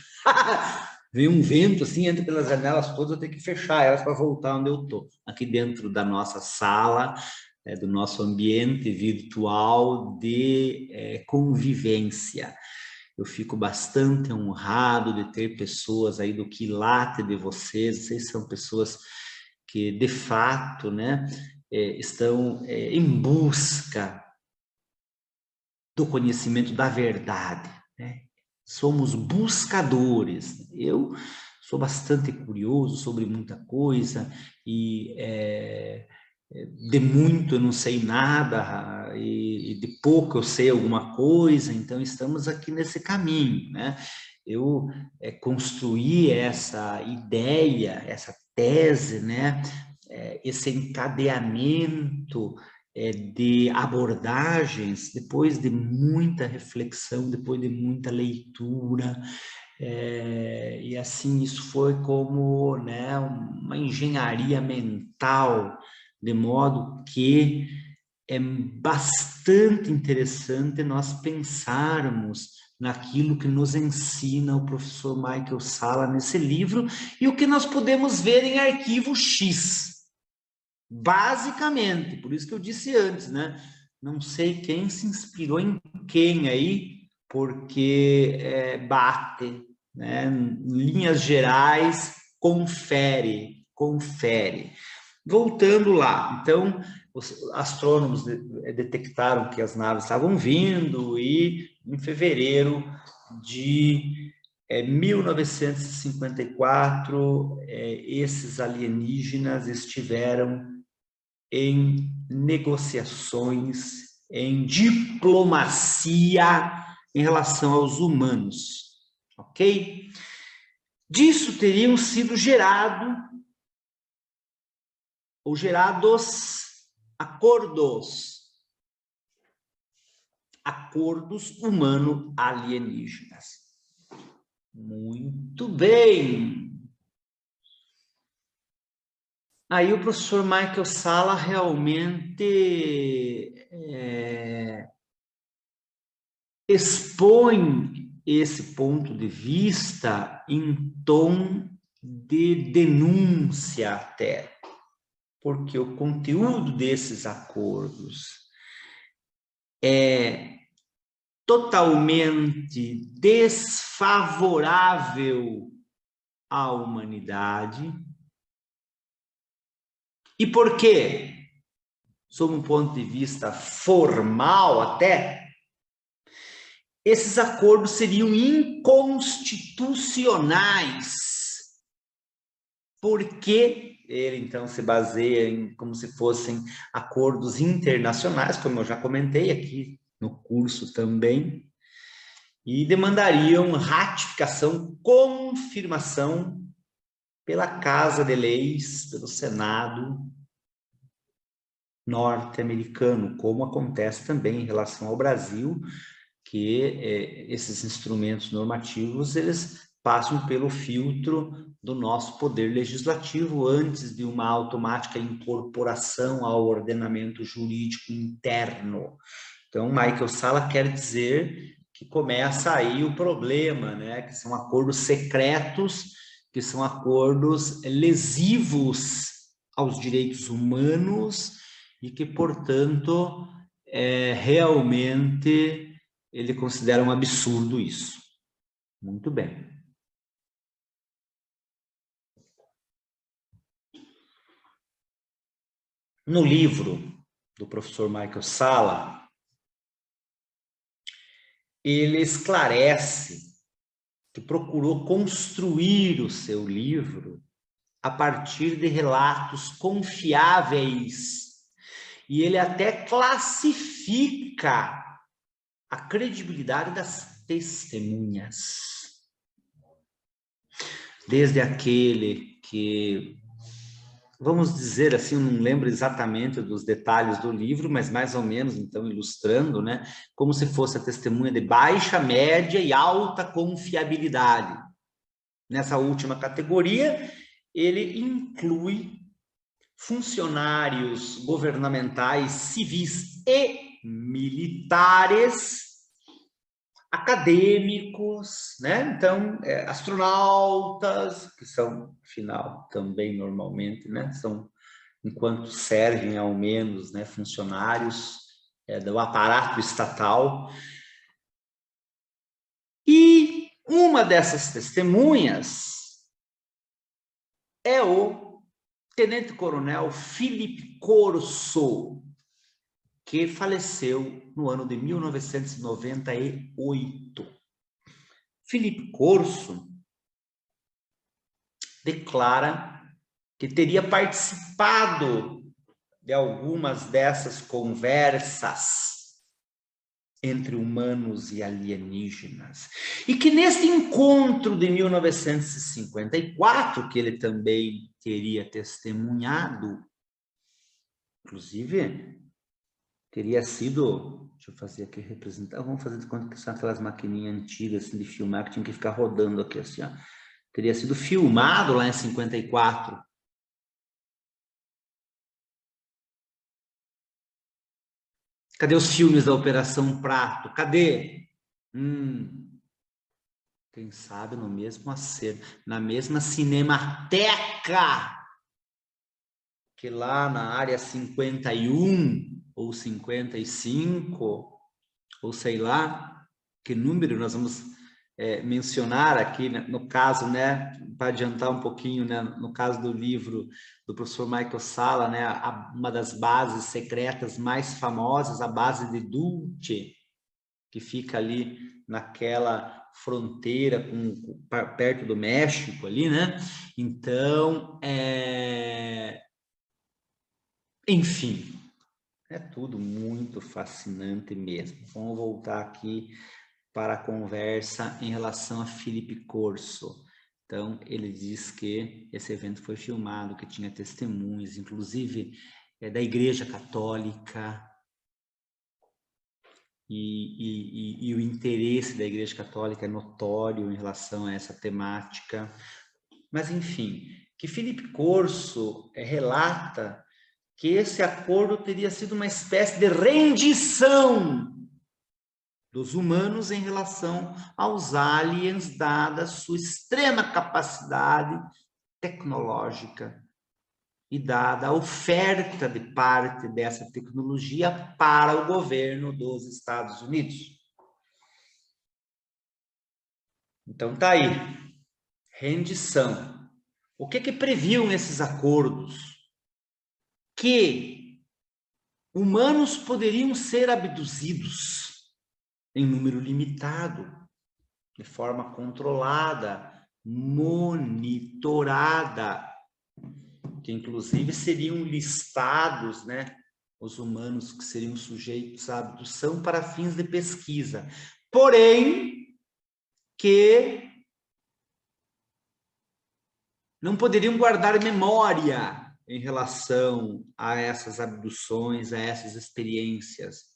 vem um vento assim, entra pelas janelas todas, eu tenho que fechar elas para voltar onde eu estou. Aqui dentro da nossa sala, do nosso ambiente virtual de convivência. Eu fico bastante honrado de ter pessoas aí do quilate de vocês. Vocês são pessoas que, de fato, né, estão em busca do conhecimento da verdade, né? Somos buscadores. Eu sou bastante curioso sobre muita coisa e de muito eu não sei nada e de pouco eu sei alguma coisa, então estamos aqui nesse caminho, né? Eu construí essa ideia, essa tese, né? Esse encadeamento de abordagens, depois de muita reflexão, depois de muita leitura, e assim isso foi como, né, uma engenharia mental, de modo que é bastante interessante nós pensarmos naquilo que nos ensina o professor Michael Salla nesse livro e o que nós podemos ver em Arquivo X. Basicamente, por isso que eu disse antes, né? Não sei quem se inspirou em quem aí, porque bate, né? Em linhas gerais, confere. Voltando lá, então, os astrônomos detectaram que as naves estavam vindo e em fevereiro de 1954, esses alienígenas estiveram em negociações, em diplomacia em relação aos humanos, ok? Disso teriam sido gerados acordos humano-alienígenas. Muito bem. Aí o professor Michael Salla realmente expõe esse ponto de vista em tom de denúncia até, porque o conteúdo desses acordos é totalmente desfavorável à humanidade. E por quê? Sob um ponto de vista formal até, esses acordos seriam inconstitucionais, porque ele então se baseia em como se fossem acordos internacionais, como eu já comentei aqui no curso também, e demandariam ratificação, confirmação pela Casa de Leis, pelo Senado norte-americano, como acontece também em relação ao Brasil, que esses instrumentos normativos, eles passam pelo filtro do nosso poder legislativo antes de uma automática incorporação ao ordenamento jurídico interno. Então, Michael Salla quer dizer que começa aí o problema, né? Que são acordos secretos, que são acordos lesivos aos direitos humanos e que, portanto, realmente ele considera um absurdo isso. Muito bem. No livro do professor Michael Salla, ele esclarece que procurou construir o seu livro a partir de relatos confiáveis, e ele até classifica a credibilidade das testemunhas. Desde aquele que, vamos dizer assim, eu não lembro exatamente dos detalhes do livro, mas mais ou menos, então, ilustrando, né, como se fosse a testemunha de baixa, média e alta confiabilidade. Nessa última categoria, ele inclui funcionários governamentais, civis e militares, acadêmicos, né? Então, astronautas, que são, afinal, também normalmente, né? São, enquanto servem ao menos, né, funcionários do aparato estatal. E uma dessas testemunhas é o tenente-coronel Philip Corso, que faleceu no ano de 1998. Philip Corso declara que teria participado de algumas dessas conversas entre humanos e alienígenas. E que neste encontro de 1954, que ele também teria testemunhado, inclusive, teria sido, deixa eu fazer aqui, representar, vamos fazer de conta que são aquelas maquininhas antigas assim, de filmar, que tinha que ficar rodando aqui assim, ó. Teria sido filmado lá em 54. Cadê os filmes da Operação Prato? Cadê? Quem sabe no mesmo acervo, na mesma Cinemateca, que lá na área 51 ou 55, ou sei lá, que número nós vamos mencionar aqui, né? No caso, né, para adiantar um pouquinho, né, no caso do livro do professor Michael Salla, né, uma das bases secretas mais famosas, a base de Dulce, que fica ali naquela fronteira perto do México ali, né? Então, enfim, é tudo muito fascinante mesmo. Vamos voltar aqui para a conversa em relação a Felipe Corso. Então, ele diz que esse evento foi filmado, que tinha testemunhas, inclusive da Igreja Católica, e o interesse da Igreja Católica é notório em relação a essa temática. Mas, enfim, que Felipe Corso relata que esse acordo teria sido uma espécie de rendição dos humanos em relação aos aliens, dada sua extrema capacidade tecnológica e dada a oferta de parte dessa tecnologia para o governo dos Estados Unidos. Então tá aí, rendição. O que previam esses acordos? Que humanos poderiam ser abduzidos em número limitado, de forma controlada, monitorada, que inclusive seriam listados, né, os humanos que seriam sujeitos à abdução para fins de pesquisa. Porém, que não poderiam guardar memória em relação a essas abduções, a essas experiências.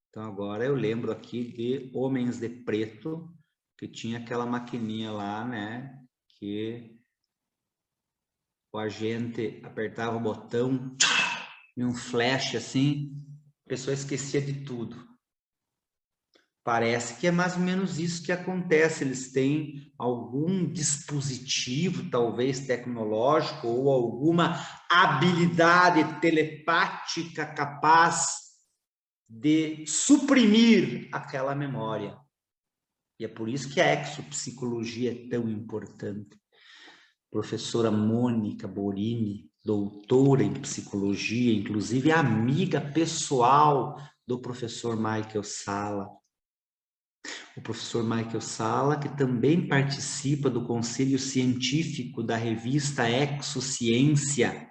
Então, agora eu lembro aqui de Homens de Preto, que tinha aquela maquininha lá, né, que o agente apertava o botão e um flash assim, a pessoa esquecia de tudo. Parece que é mais ou menos isso que acontece. Eles têm algum dispositivo, talvez tecnológico, ou alguma habilidade telepática capaz de suprimir aquela memória. E é por isso que a exopsicologia é tão importante. Professora Mônica Borini, doutora em psicologia, inclusive amiga pessoal do professor Michael Salla. O professor Michael Salla, que também participa do conselho científico da revista Exociência,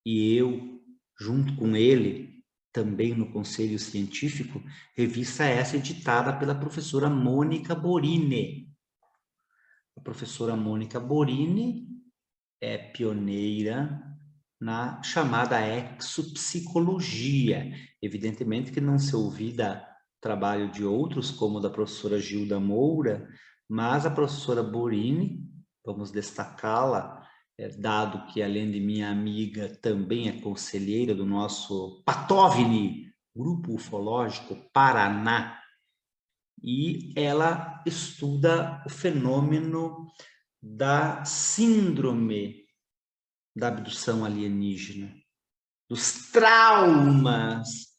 e eu, junto com ele, também no conselho científico, revista essa editada pela professora Mônica Borini. A professora Mônica Borini é pioneira na chamada exopsicologia. Evidentemente que não se ouvida trabalho de outros, como o da professora Gilda Moura, mas a professora Borini, vamos destacá-la, dado que, além de minha amiga, também é conselheira do nosso PATOVNI, Grupo Ufológico Paraná, e ela estuda o fenômeno da síndrome da abdução alienígena, dos traumas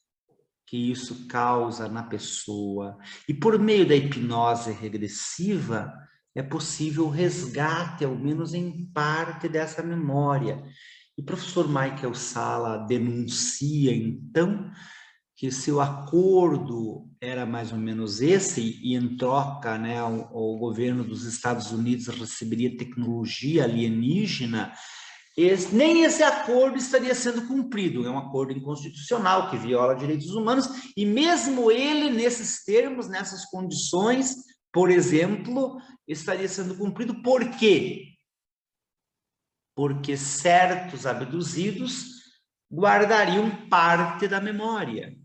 que isso causa na pessoa. E por meio da hipnose regressiva, é possível o resgate, ao menos em parte, dessa memória. E o professor Michael Salla denuncia, então, que se o acordo era mais ou menos esse, e em troca, né, o governo dos Estados Unidos receberia tecnologia alienígena, nem esse acordo estaria sendo cumprido. É um acordo inconstitucional que viola direitos humanos, e mesmo ele, nesses termos, nessas condições, por exemplo, estaria sendo cumprido. Por quê? Porque certos abduzidos guardariam parte da memória.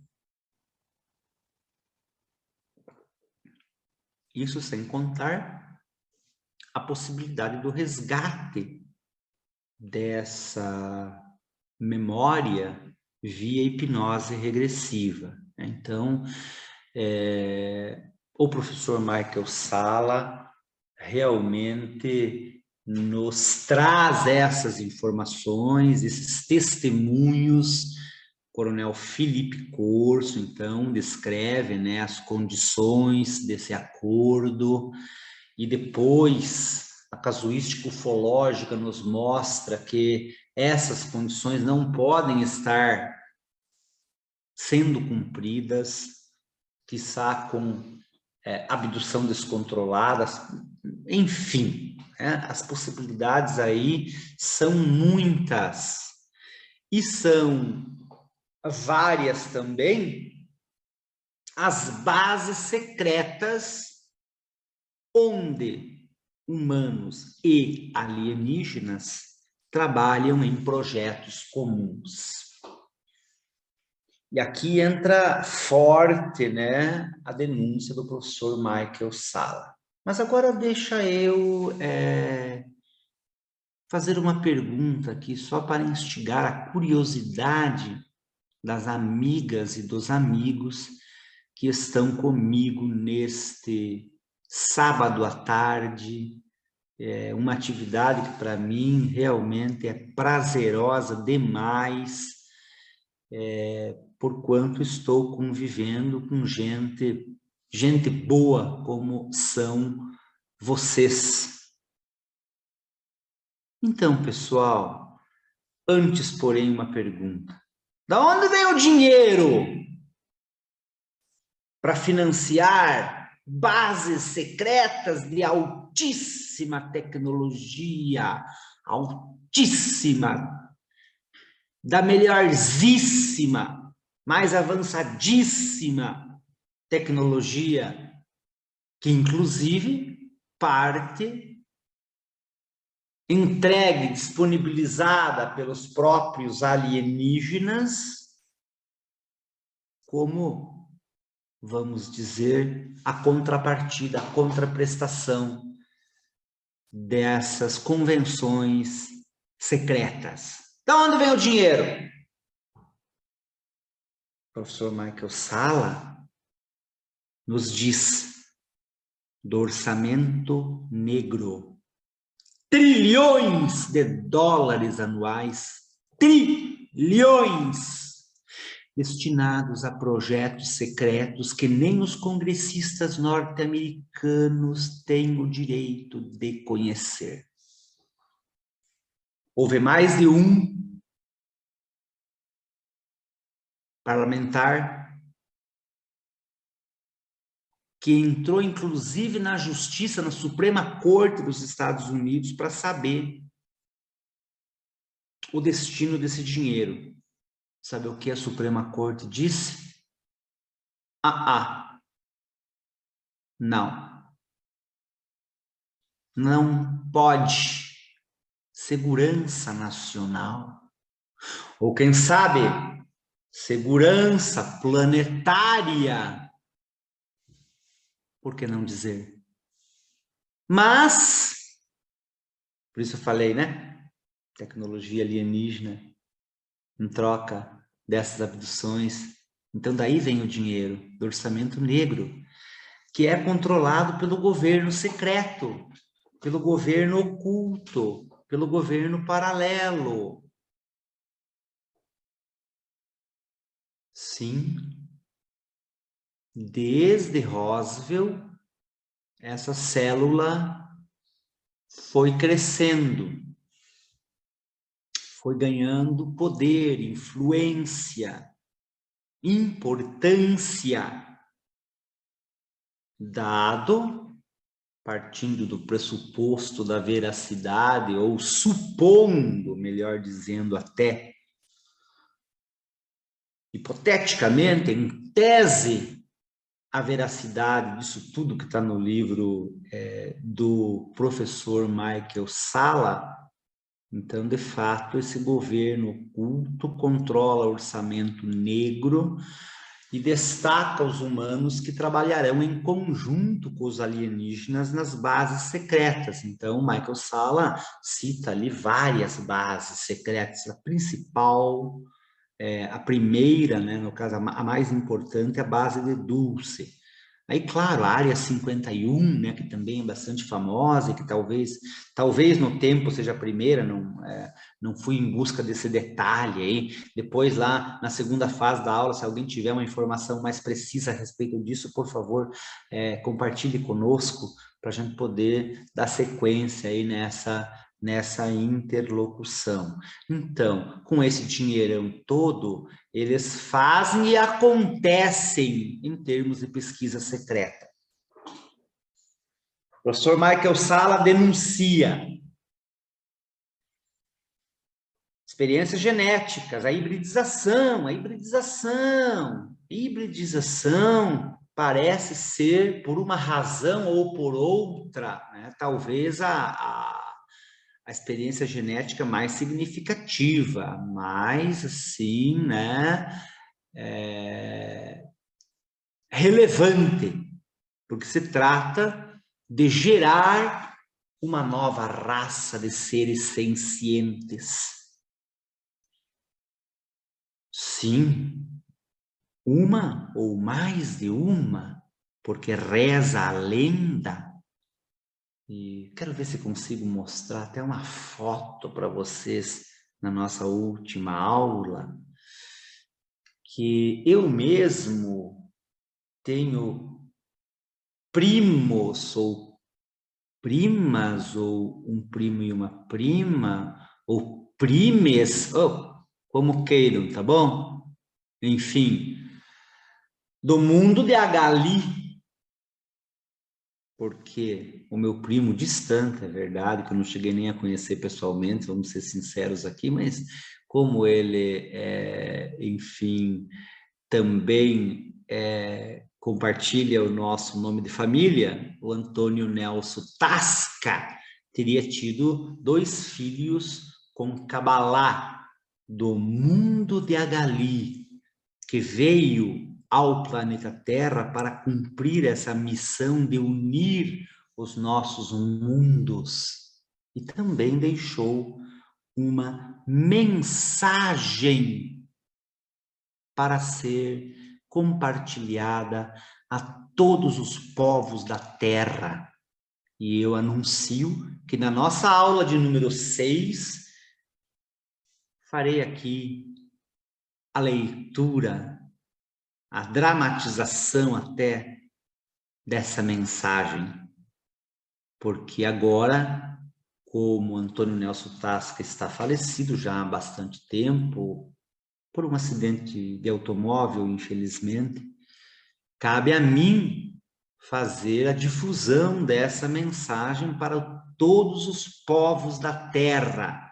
Isso sem contar a possibilidade do resgate dessa memória via hipnose regressiva. Então, o professor Michael Salla realmente nos traz essas informações, esses testemunhos. Coronel Felipe Corso, então, descreve, né, as condições desse acordo, e depois a casuística ufológica nos mostra que essas condições não podem estar sendo cumpridas, quiçá com abdução descontrolada, enfim, as possibilidades aí são muitas, e são várias também as bases secretas onde humanos e alienígenas trabalham em projetos comuns. E aqui entra forte, né, a denúncia do professor Michael Salla. Mas agora deixa eu fazer uma pergunta aqui, só para instigar a curiosidade das amigas e dos amigos que estão comigo neste sábado à tarde. É uma atividade que para mim realmente é prazerosa demais, porquanto estou convivendo com gente boa como são vocês. Então, pessoal, antes, porém, uma pergunta. Da onde vem o dinheiro para financiar bases secretas de altíssima tecnologia, altíssima, da melhorzíssima, mais avançadíssima tecnologia, que inclusive parte entregue, disponibilizada pelos próprios alienígenas, como, vamos dizer, a contrapartida, a contraprestação dessas convenções secretas. De onde vem o dinheiro? O professor Michael Salla nos diz do orçamento negro. Trilhões de dólares anuais, trilhões, destinados a projetos secretos que nem os congressistas norte-americanos têm o direito de conhecer. Houve mais de um parlamentar que entrou, inclusive, na justiça, na Suprema Corte dos Estados Unidos, para saber o destino desse dinheiro. Sabe o que a Suprema Corte disse? Não. Não pode. Segurança nacional. Ou quem sabe, segurança planetária. Por que não dizer? Mas, por isso eu falei, né? Tecnologia alienígena, em troca dessas abduções. Então daí vem o dinheiro do orçamento negro, que é controlado pelo governo secreto, pelo governo oculto, pelo governo paralelo. Sim, desde Roswell, essa célula foi crescendo, foi ganhando poder, influência, importância, dado, partindo do pressuposto da veracidade, ou supondo, melhor dizendo até, hipoteticamente, em tese, a veracidade disso tudo que está no livro do professor Michael Salla. Então, de fato, esse governo oculto controla o orçamento negro e destaca os humanos que trabalharão em conjunto com os alienígenas nas bases secretas. Então, Michael Salla cita ali várias bases secretas. A principal a primeira, né, no caso, a mais importante, é a base de Dulce. Aí, claro, a área 51, né, que também é bastante famosa, e que talvez no tempo seja a primeira, não fui em busca desse detalhe aí. Depois, lá na segunda fase da aula, se alguém tiver uma informação mais precisa a respeito disso, por favor, compartilhe conosco, para a gente poder dar sequência aí nessa interlocução. Então, com esse dinheirão todo, eles fazem e acontecem em termos de pesquisa secreta. O professor Michael Sala denuncia experiências genéticas, a hibridização parece ser, por uma razão ou por outra, né, talvez a experiência genética mais significativa, mais assim, né, relevante, porque se trata de gerar uma nova raça de seres sencientes. Sim, uma ou mais de uma, porque reza a lenda. E quero ver se consigo mostrar até uma foto para vocês na nossa última aula, que eu mesmo tenho primos ou primas, ou um primo e uma prima, ou primes, como queiram, tá bom? Enfim, do mundo de Agali, porque o meu primo distante, é verdade, que eu não cheguei nem a conhecer pessoalmente, vamos ser sinceros aqui, mas como ele, enfim, também compartilha o nosso nome de família, o Antônio Nelson Tasca teria tido 2 filhos com Cabalá, do mundo de Agali, que veio ao planeta Terra para cumprir essa missão de unir os nossos mundos. E também deixou uma mensagem para ser compartilhada a todos os povos da Terra. E eu anuncio que na nossa aula de número 6, farei aqui a leitura, a dramatização até dessa mensagem, porque agora, como Antônio Nelson Tasca está falecido já há bastante tempo, por um acidente de automóvel, infelizmente, cabe a mim fazer a difusão dessa mensagem para todos os povos da Terra.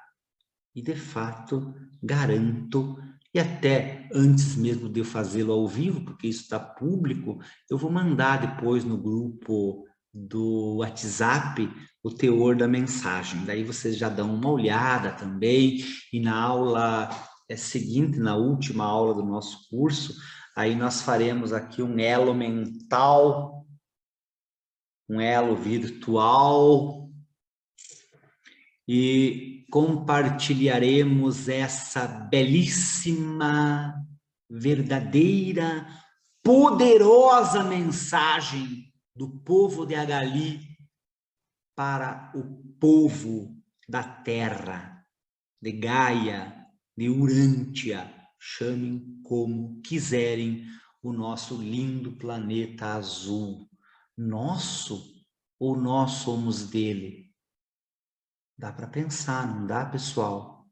E, de fato, garanto, e até antes mesmo de eu fazê-lo ao vivo, porque isso está público, eu vou mandar depois no grupo do WhatsApp o teor da mensagem. Daí vocês já dão uma olhada também, e na aula seguinte, na última aula do nosso curso, aí nós faremos aqui um elo mental, um elo virtual, e compartilharemos essa belíssima, verdadeira, poderosa mensagem do povo de Agali para o povo da Terra, de Gaia, de Urântia, chamem como quiserem o nosso lindo planeta azul. Nosso ou nós somos dele? Dá para pensar, não dá, pessoal?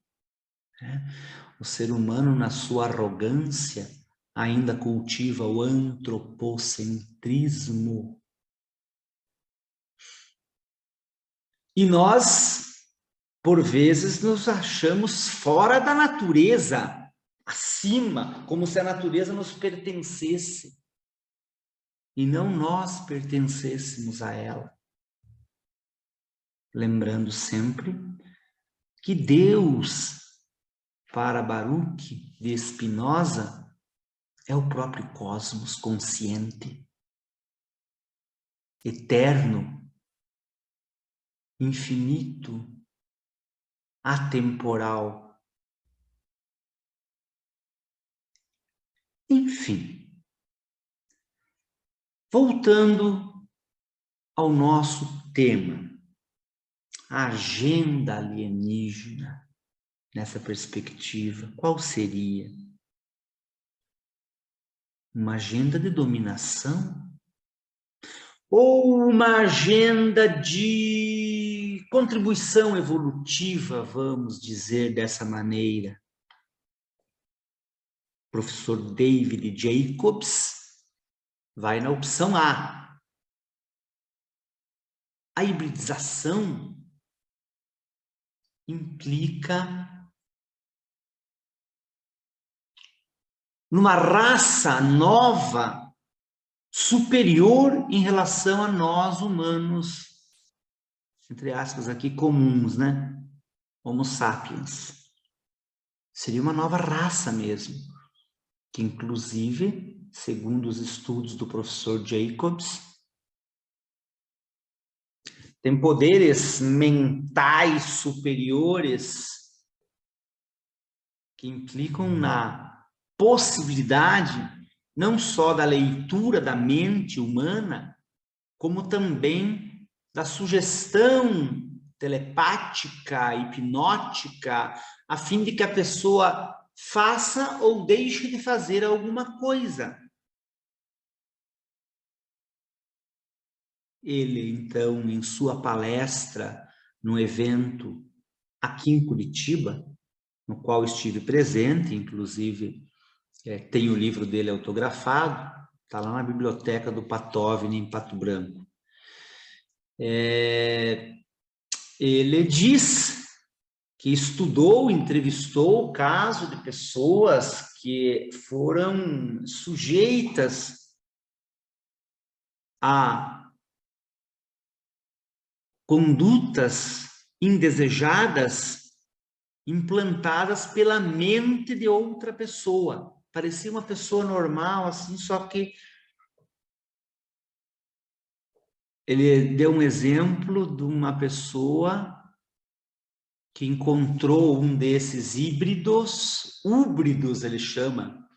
O ser humano, na sua arrogância, ainda cultiva o antropocentrismo. E nós, por vezes, nos achamos fora da natureza, acima, como se a natureza nos pertencesse. E não nós pertencêssemos a ela. Lembrando sempre que Deus, para Baruch de Spinoza, é o próprio cosmos consciente, eterno, infinito, atemporal. Enfim, voltando ao nosso tema, a agenda alienígena, nessa perspectiva, qual seria? Uma agenda de dominação? Ou uma agenda de contribuição evolutiva, vamos dizer dessa maneira? O professor David Jacobs vai na opção A. A hibridização implica numa raça nova, superior em relação a nós humanos, entre aspas aqui, comuns, né? Homo sapiens. Seria uma nova raça mesmo, que inclusive, segundo os estudos do professor Jacobs, tem poderes mentais superiores que implicam na possibilidade não só da leitura da mente humana, como também da sugestão telepática, hipnótica, a fim de que a pessoa faça ou deixe de fazer alguma coisa. Ele, então, em sua palestra, no evento aqui em Curitiba, no qual estive presente, inclusive tem o livro dele autografado, está lá na biblioteca do Patovni, em Pato Branco. Ele diz que estudou, entrevistou o caso de pessoas que foram sujeitas a condutas indesejadas implantadas pela mente de outra pessoa. Parecia uma pessoa normal, assim, só que ele deu um exemplo de uma pessoa que encontrou um desses híbridos ele chama,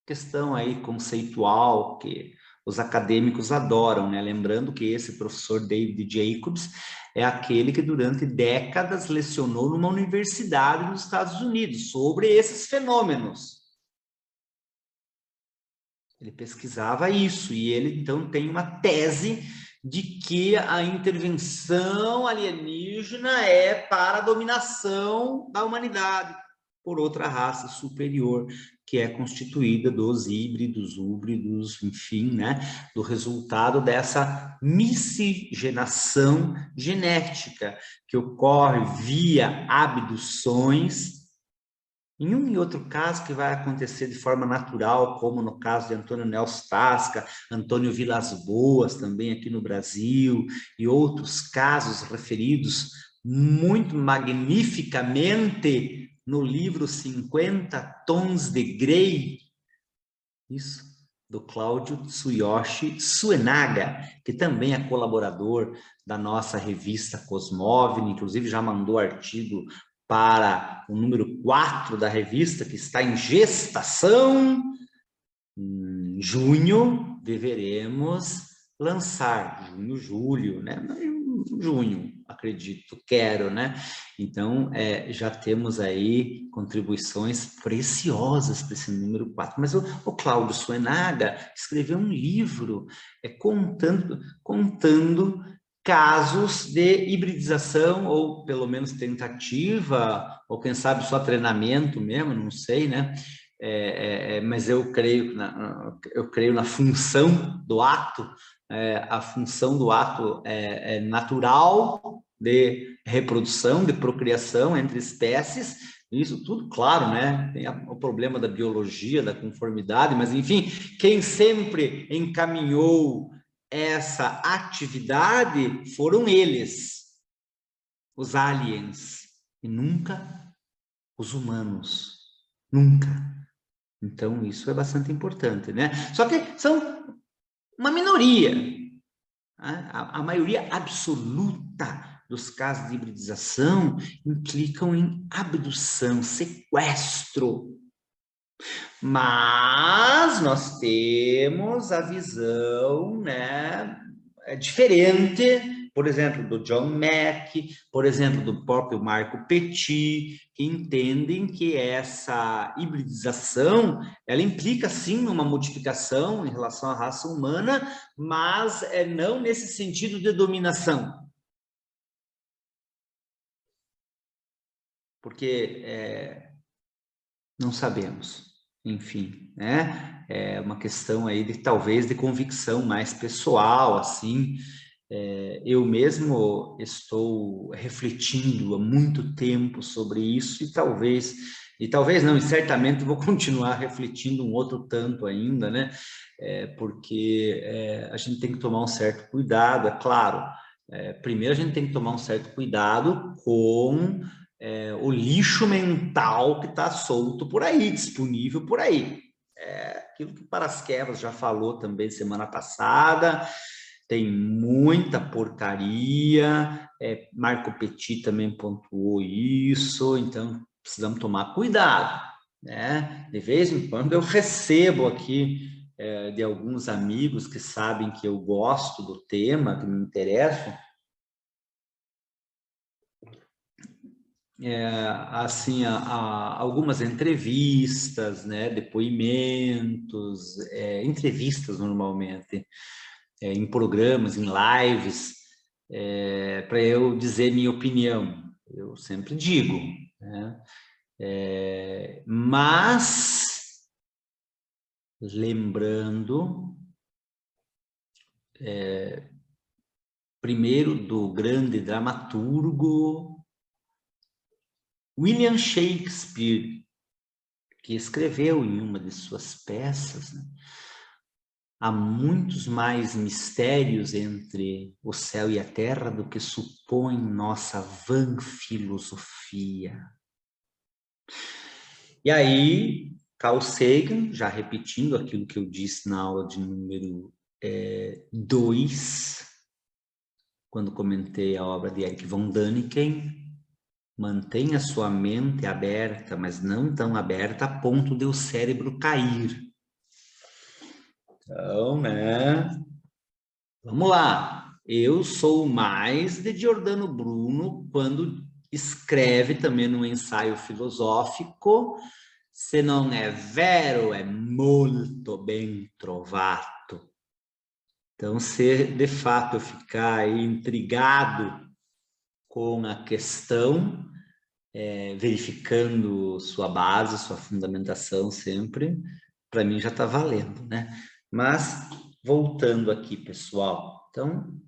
questão aí conceitual que os acadêmicos adoram, né? Lembrando que esse professor David Jacobs é aquele que durante décadas lecionou numa universidade nos Estados Unidos sobre esses fenômenos. Ele pesquisava isso e ele então tem uma tese de que a intervenção alienígena é para a dominação da humanidade por outra raça superior, que é constituída dos híbridos, húbridos, enfim, né, do resultado dessa miscigenação genética que ocorre via abduções. Em um e outro caso que vai acontecer de forma natural, como no caso de Antônio Nelson Tasca, Antônio Vilas Boas, também aqui no Brasil, e outros casos referidos muito magnificamente no livro 50 Tons de Grey, isso, do Cláudio Tsuyoshi Suenaga, que também é colaborador da nossa revista Cosmovni, inclusive já mandou artigo para o número 4 da revista, que está em gestação. Em junho deveremos lançar, junho, julho, né? Junho, acredito, quero, né? Então, já temos aí contribuições preciosas para esse número 4. Mas o Cláudio Suenaga escreveu um livro contando casos de hibridização, ou pelo menos tentativa, ou quem sabe só treinamento mesmo, não sei, né? Mas eu creio na função do ato. A função do ato é natural de reprodução, de procriação entre espécies, isso tudo, claro, né? Tem o problema da biologia, da conformidade, mas enfim, quem sempre encaminhou essa atividade foram eles, os aliens, e nunca os humanos, nunca. Então, isso é bastante importante, né? Só que são uma minoria. Né? A maioria absoluta dos casos de hibridização implicam em abdução, sequestro. Mas nós temos a visão, né, diferente, por exemplo, do John Mack, por exemplo, do próprio Marco Petit, que entendem que essa hibridização, ela implica sim uma modificação em relação à raça humana, mas não nesse sentido de dominação. Porque não sabemos, enfim, né? É uma questão aí de talvez de convicção mais pessoal, assim. Eu mesmo estou refletindo há muito tempo sobre isso e talvez não, e certamente vou continuar refletindo um outro tanto ainda, né? Porque a gente tem que tomar um certo cuidado, é claro. Primeiro a gente tem que tomar um certo cuidado com o lixo mental que está solto por aí, disponível por aí. Aquilo que Parasquevas já falou também semana passada, tem muita porcaria, Marco Petit também pontuou isso, então precisamos tomar cuidado, né? De vez em quando eu recebo aqui de alguns amigos que sabem que eu gosto do tema, que me interessa, assim, algumas entrevistas, né, depoimentos, entrevistas normalmente, em programas, em lives, para eu dizer minha opinião. Eu sempre digo, né? Mas lembrando primeiro do grande dramaturgo William Shakespeare, que escreveu em uma de suas peças, né? Há muitos mais mistérios entre o céu e a terra do que supõe nossa vã filosofia. E aí, Carl Sagan, já repetindo aquilo que eu disse na aula de número 2, quando comentei a obra de Erich von Däniken, mantenha sua mente aberta, mas não tão aberta a ponto de o cérebro cair. Então, né? Vamos lá. Eu sou mais de Giordano Bruno quando escreve também no ensaio filosófico: se non è vero, è molto ben trovato. Então, se de fato eu ficar aí intrigado com a questão, verificando sua base, sua fundamentação sempre, para mim já está valendo, né? Mas, voltando aqui, pessoal, então,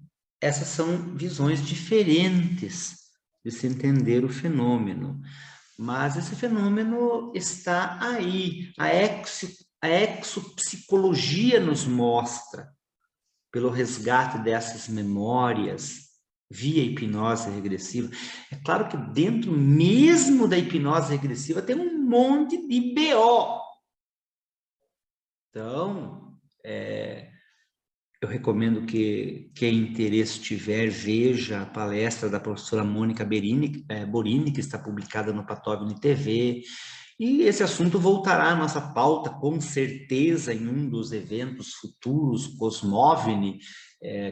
essas são visões diferentes de se entender o fenômeno. Mas esse fenômeno está aí. A exopsicologia nos mostra, pelo resgate dessas memórias, via hipnose regressiva. É claro que dentro mesmo da hipnose regressiva tem um monte de BO. Então, eu recomendo que quem interesse tiver, veja a palestra da professora Mônica Borini, que está publicada no Patovni TV, e esse assunto voltará à nossa pauta, com certeza, em um dos eventos futuros, Cosmovni,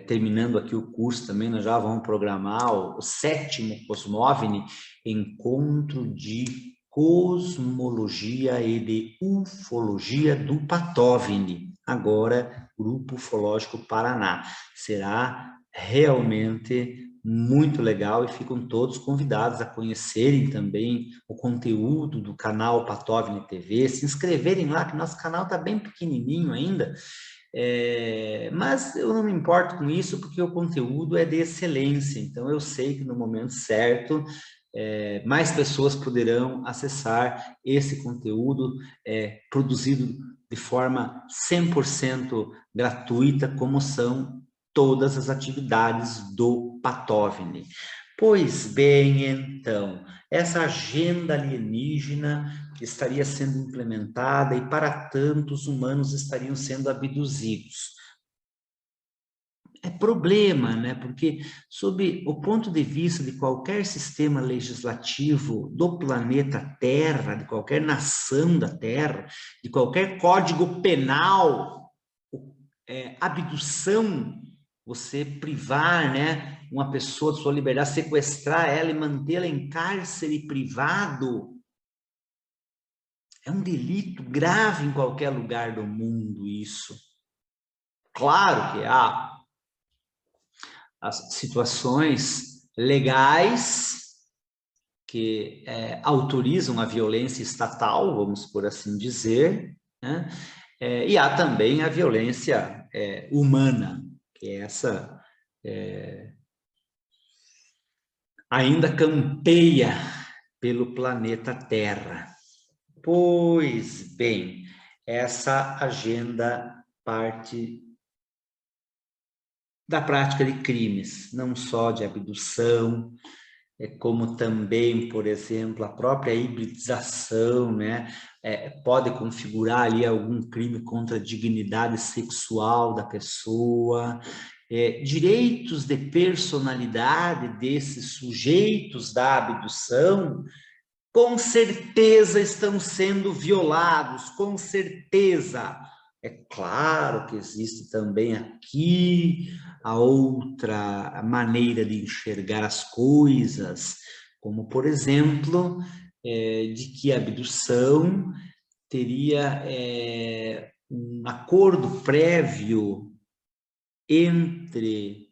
terminando aqui o curso também, nós já vamos programar o 7º Cosmovni, Encontro de Cosmologia e de Ufologia do Patovni, agora Grupo Ufológico Paraná. Será realmente muito legal e ficam todos convidados a conhecerem também o conteúdo do canal Patovni TV, se inscreverem lá, que nosso canal está bem pequenininho ainda, mas eu não me importo com isso, porque o conteúdo é de excelência, então eu sei que no momento certo mais pessoas poderão acessar esse conteúdo produzido de forma 100% gratuita, como são todas as atividades do Patovni. Pois bem, então, essa agenda alienígena que estaria sendo implementada e para tantos humanos estariam sendo abduzidos. é problema, né? Porque, sob o ponto de vista de qualquer sistema legislativo do planeta Terra, de qualquer nação da Terra, de qualquer código penal, abdução, você privar, né, uma pessoa de sua liberdade, sequestrar ela e mantê-la em cárcere privado, é um delito grave em qualquer lugar do mundo isso. Claro que há as situações legais que autorizam a violência estatal, vamos por assim dizer, né? E há também a violência humana, que essa ainda campeia pelo planeta Terra. Pois bem, essa agenda parte da prática de crimes, não só de abdução, como também, por exemplo, a própria hibridização, né? Pode configurar ali algum crime contra a dignidade sexual da pessoa, direitos de personalidade desses sujeitos da abdução, com certeza estão sendo violados, com certeza. É claro que existe também aqui a outra maneira de enxergar as coisas, como, por exemplo, de que a abdução teria um acordo prévio entre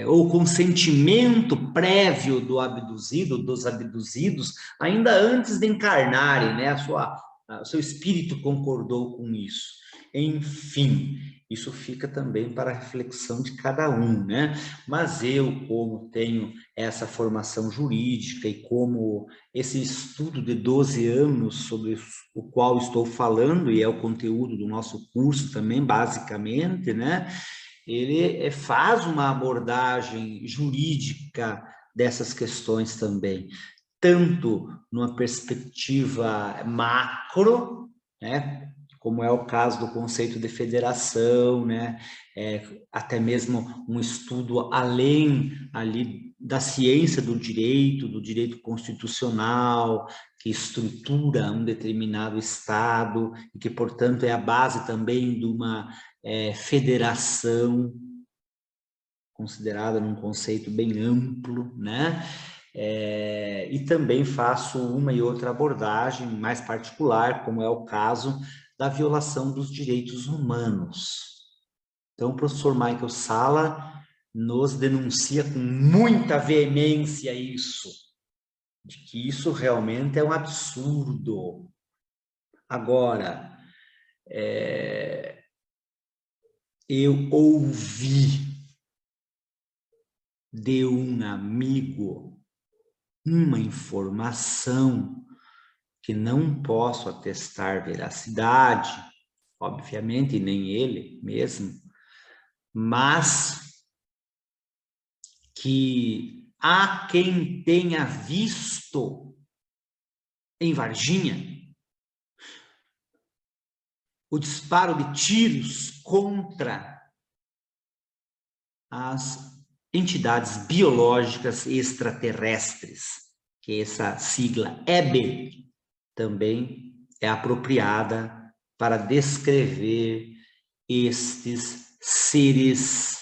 ou consentimento prévio do abduzido, dos abduzidos, ainda antes de encarnarem, né? O seu espírito concordou com isso. Enfim, isso fica também para a reflexão de cada um, né? Mas eu, como tenho essa formação jurídica e como esse estudo de 12 anos sobre o qual estou falando, e é o conteúdo do nosso curso também, basicamente, né? Ele faz uma abordagem jurídica dessas questões também, tanto numa perspectiva macro, né, como é o caso do conceito de federação, né, até mesmo um estudo além ali da ciência do direito constitucional, que estrutura um determinado Estado, e que, portanto, é a base também de uma federação, considerada num conceito bem amplo, né? E também faço uma e outra abordagem mais particular, como é o caso da violação dos direitos humanos. Então, o professor Michael Salla nos denuncia com muita veemência isso, de que isso realmente é um absurdo. Agora, eu ouvi de um amigo uma informação que não posso atestar veracidade, obviamente, nem ele mesmo, mas que há quem tenha visto em Varginha o disparo de tiros contra as entidades biológicas extraterrestres, que essa sigla EB também é apropriada para descrever estes seres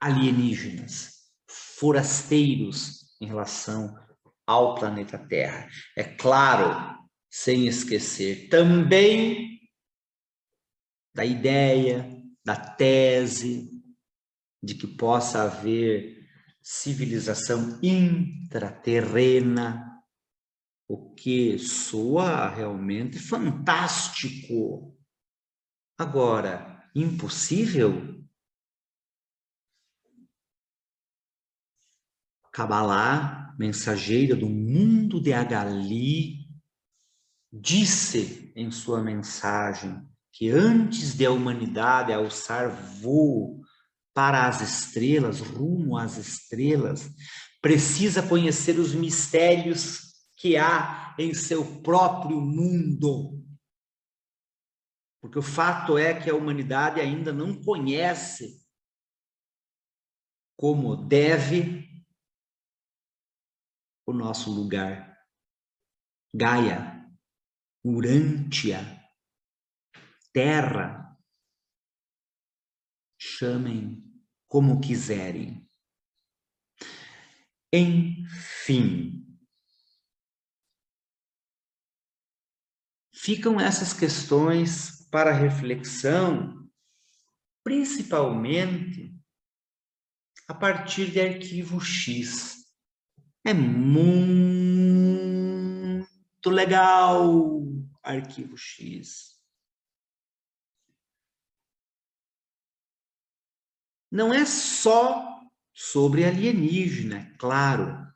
alienígenas, forasteiros em relação ao planeta Terra. É claro, sem esquecer também da ideia, da tese de que possa haver civilização intraterrena, o que soa realmente fantástico. Agora, impossível? Kabbalah, mensageira do mundo de Agali, disse em sua mensagem que antes de a humanidade alçar voo para as estrelas, rumo às estrelas, precisa conhecer os mistérios que há em seu próprio mundo. Porque o fato é que a humanidade ainda não conhece como deve o nosso lugar. Gaia, Urântia, Terra, chamem como quiserem. Enfim, ficam essas questões para reflexão, principalmente a partir de arquivo X. É muito legal arquivo X. Não é só sobre alienígena, é claro.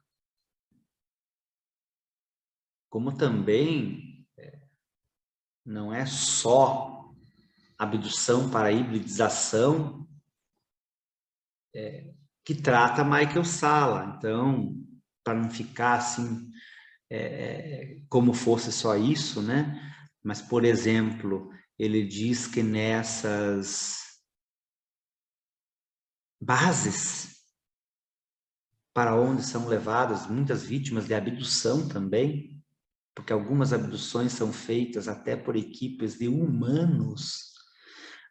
Como também não é só abdução para hibridização que trata Michael Salla. Então, para não ficar assim, como fosse só isso, né? Mas, por exemplo, ele diz que nessas bases para onde são levadas muitas vítimas de abdução também, porque algumas abduções são feitas até por equipes de humanos,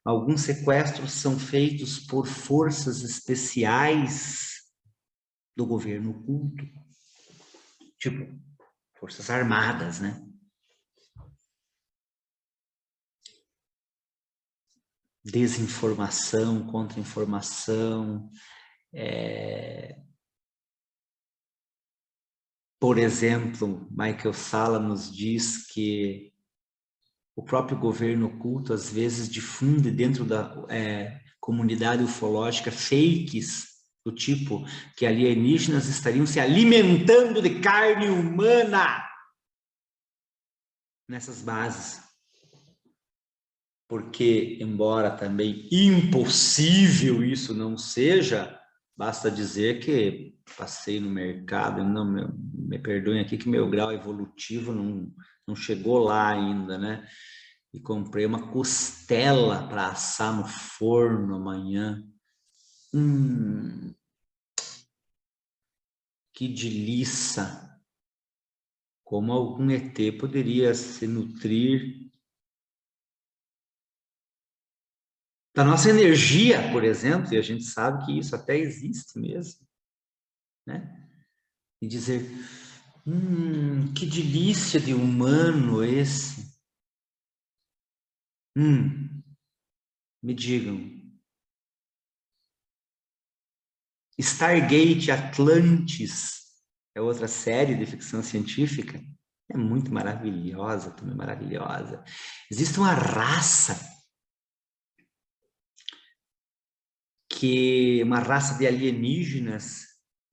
alguns sequestros são feitos por forças especiais do governo oculto, tipo, forças armadas, né? Desinformação, contra-informação, por exemplo, Michael Salla nos diz que o próprio governo oculto às vezes difunde dentro da comunidade ufológica fakes do tipo que alienígenas estariam se alimentando de carne humana nessas bases. Porque, embora também impossível isso não seja, basta dizer que passei no mercado, não me perdoem aqui que meu grau evolutivo não chegou lá ainda, né? E comprei uma costela para assar no forno amanhã. Que delícia! Como algum ET poderia se nutrir da nossa energia, por exemplo, e a gente sabe que isso até existe mesmo, né? E dizer, que delícia de humano esse. Me digam. Stargate Atlantis é outra série de ficção científica. É muito maravilhosa, também maravilhosa. Existe uma raça uma raça de alienígenas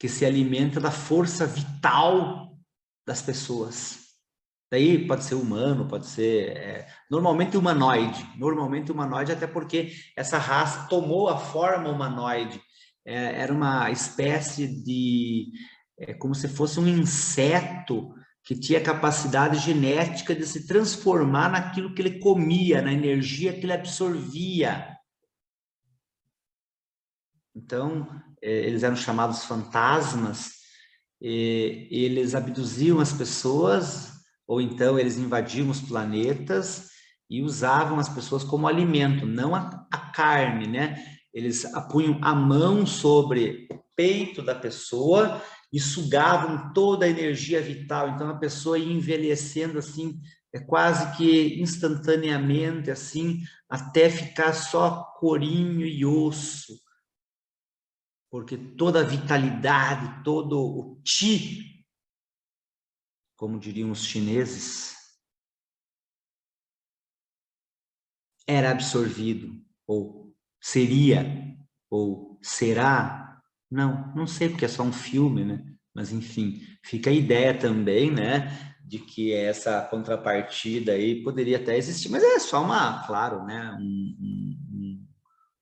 que se alimenta da força vital das pessoas. Daí pode ser humano, pode ser normalmente humanoide, até porque essa raça tomou a forma humanoide. Era uma espécie de, como se fosse um inseto que tinha capacidade genética de se transformar naquilo que ele comia, na energia que ele absorvia. Então, eles eram chamados fantasmas, eles abduziam as pessoas, ou então eles invadiam os planetas e usavam as pessoas como alimento, não a carne, né? Eles punham a mão sobre o peito da pessoa e sugavam toda a energia vital. Então, a pessoa ia envelhecendo assim, quase que instantaneamente, assim, até ficar só corinho e osso. Porque toda a vitalidade, todo o chi, como diriam os chineses, era absorvido, ou seria, ou será. Não sei porque é só um filme, né? Mas enfim, fica a ideia também, né? De que essa contrapartida aí poderia até existir, mas é só claro, né?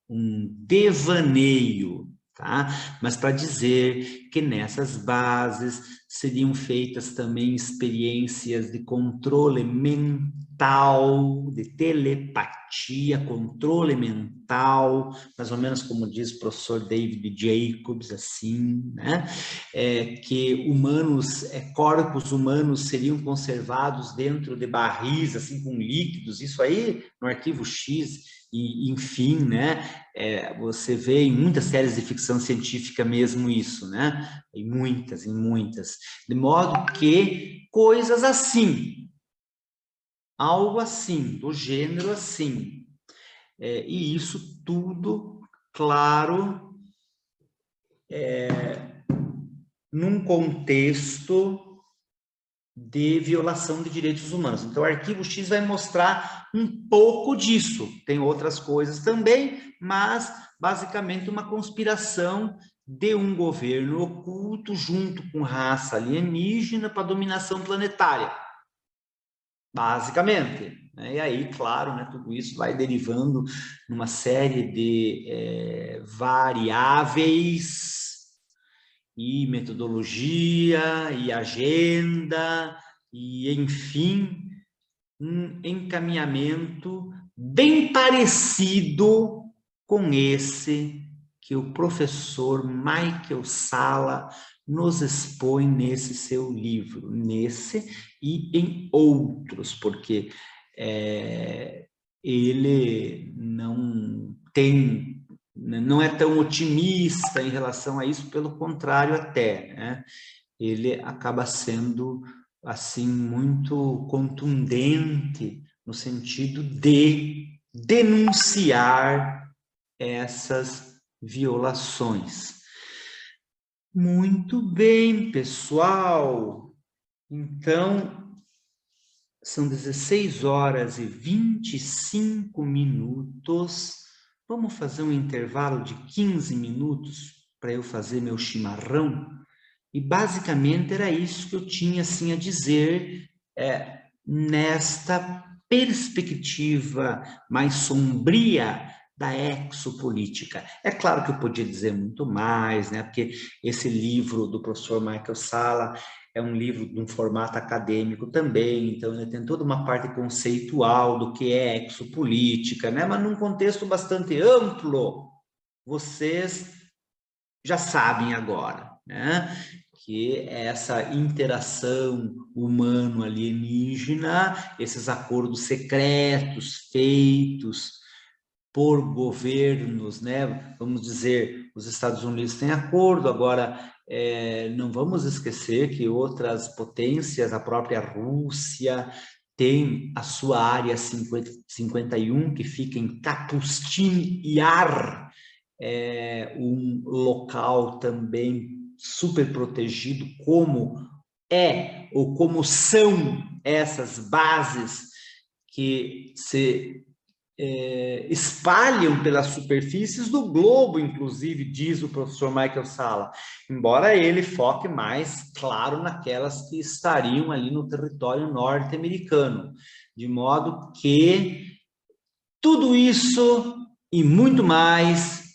Um devaneio. Tá? Mas para dizer que nessas bases seriam feitas também experiências de controle mental mental, de telepatia, controle mental, mais ou menos como diz o professor David Jacobs, assim, né? Que corpos humanos seriam conservados dentro de barris, assim, com líquidos, isso aí no arquivo X, e enfim, né? Você vê em muitas séries de ficção científica mesmo isso, né? Em muitas, de modo que coisas assim, algo assim, do gênero assim. E isso tudo, claro, num contexto de violação de direitos humanos. Então, o Arquivo X vai mostrar um pouco disso. Tem outras coisas também, mas, basicamente, uma conspiração de um governo oculto junto com raça alienígena para dominação planetária. Basicamente. E aí, claro, né, tudo isso vai derivando numa série de variáveis e metodologia e agenda e, enfim, um encaminhamento bem parecido com esse que o professor Michael Salla nos expõe nesse seu livro, nesse e em outros, porque ele não é tão otimista em relação a isso, pelo contrário até, né? Ele acaba sendo, assim, muito contundente no sentido de denunciar essas violações. Muito bem, pessoal. Então, são 16 horas e 25 minutos. Vamos fazer um intervalo de 15 minutos para eu fazer meu chimarrão? E basicamente era isso que eu tinha assim a dizer nesta perspectiva mais sombria da exopolítica. É claro que eu podia dizer muito mais, né? Porque esse livro do professor Michael Salla é um livro de um formato acadêmico também, então ele tem toda uma parte conceitual do que é exopolítica, né? Mas num contexto bastante amplo, vocês já sabem agora, né? Que essa interação humano-alienígena, esses acordos secretos feitos por governos, né? Vamos dizer, os Estados Unidos têm acordo, agora não vamos esquecer que outras potências, a própria Rússia, tem a sua área 51, que fica em Kapustin Yar, um local também super protegido, como ou como são essas bases que se espalham pelas superfícies do globo, inclusive, diz o professor Michael Salla, embora ele foque mais, claro, naquelas que estariam ali no território norte-americano, de modo que tudo isso e muito mais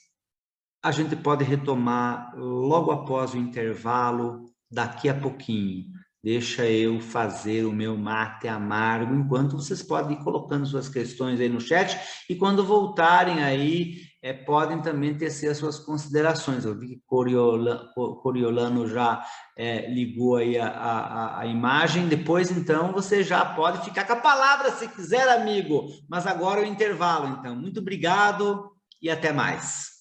a gente pode retomar logo após o intervalo, daqui a pouquinho. Deixa eu fazer o meu mate amargo, enquanto vocês podem ir colocando suas questões aí no chat, e quando voltarem aí, podem também tecer as suas considerações. Eu vi que Coriolano já ligou aí a imagem, depois então você já pode ficar com a palavra se quiser, amigo, mas agora é o intervalo, então. Muito obrigado e até mais.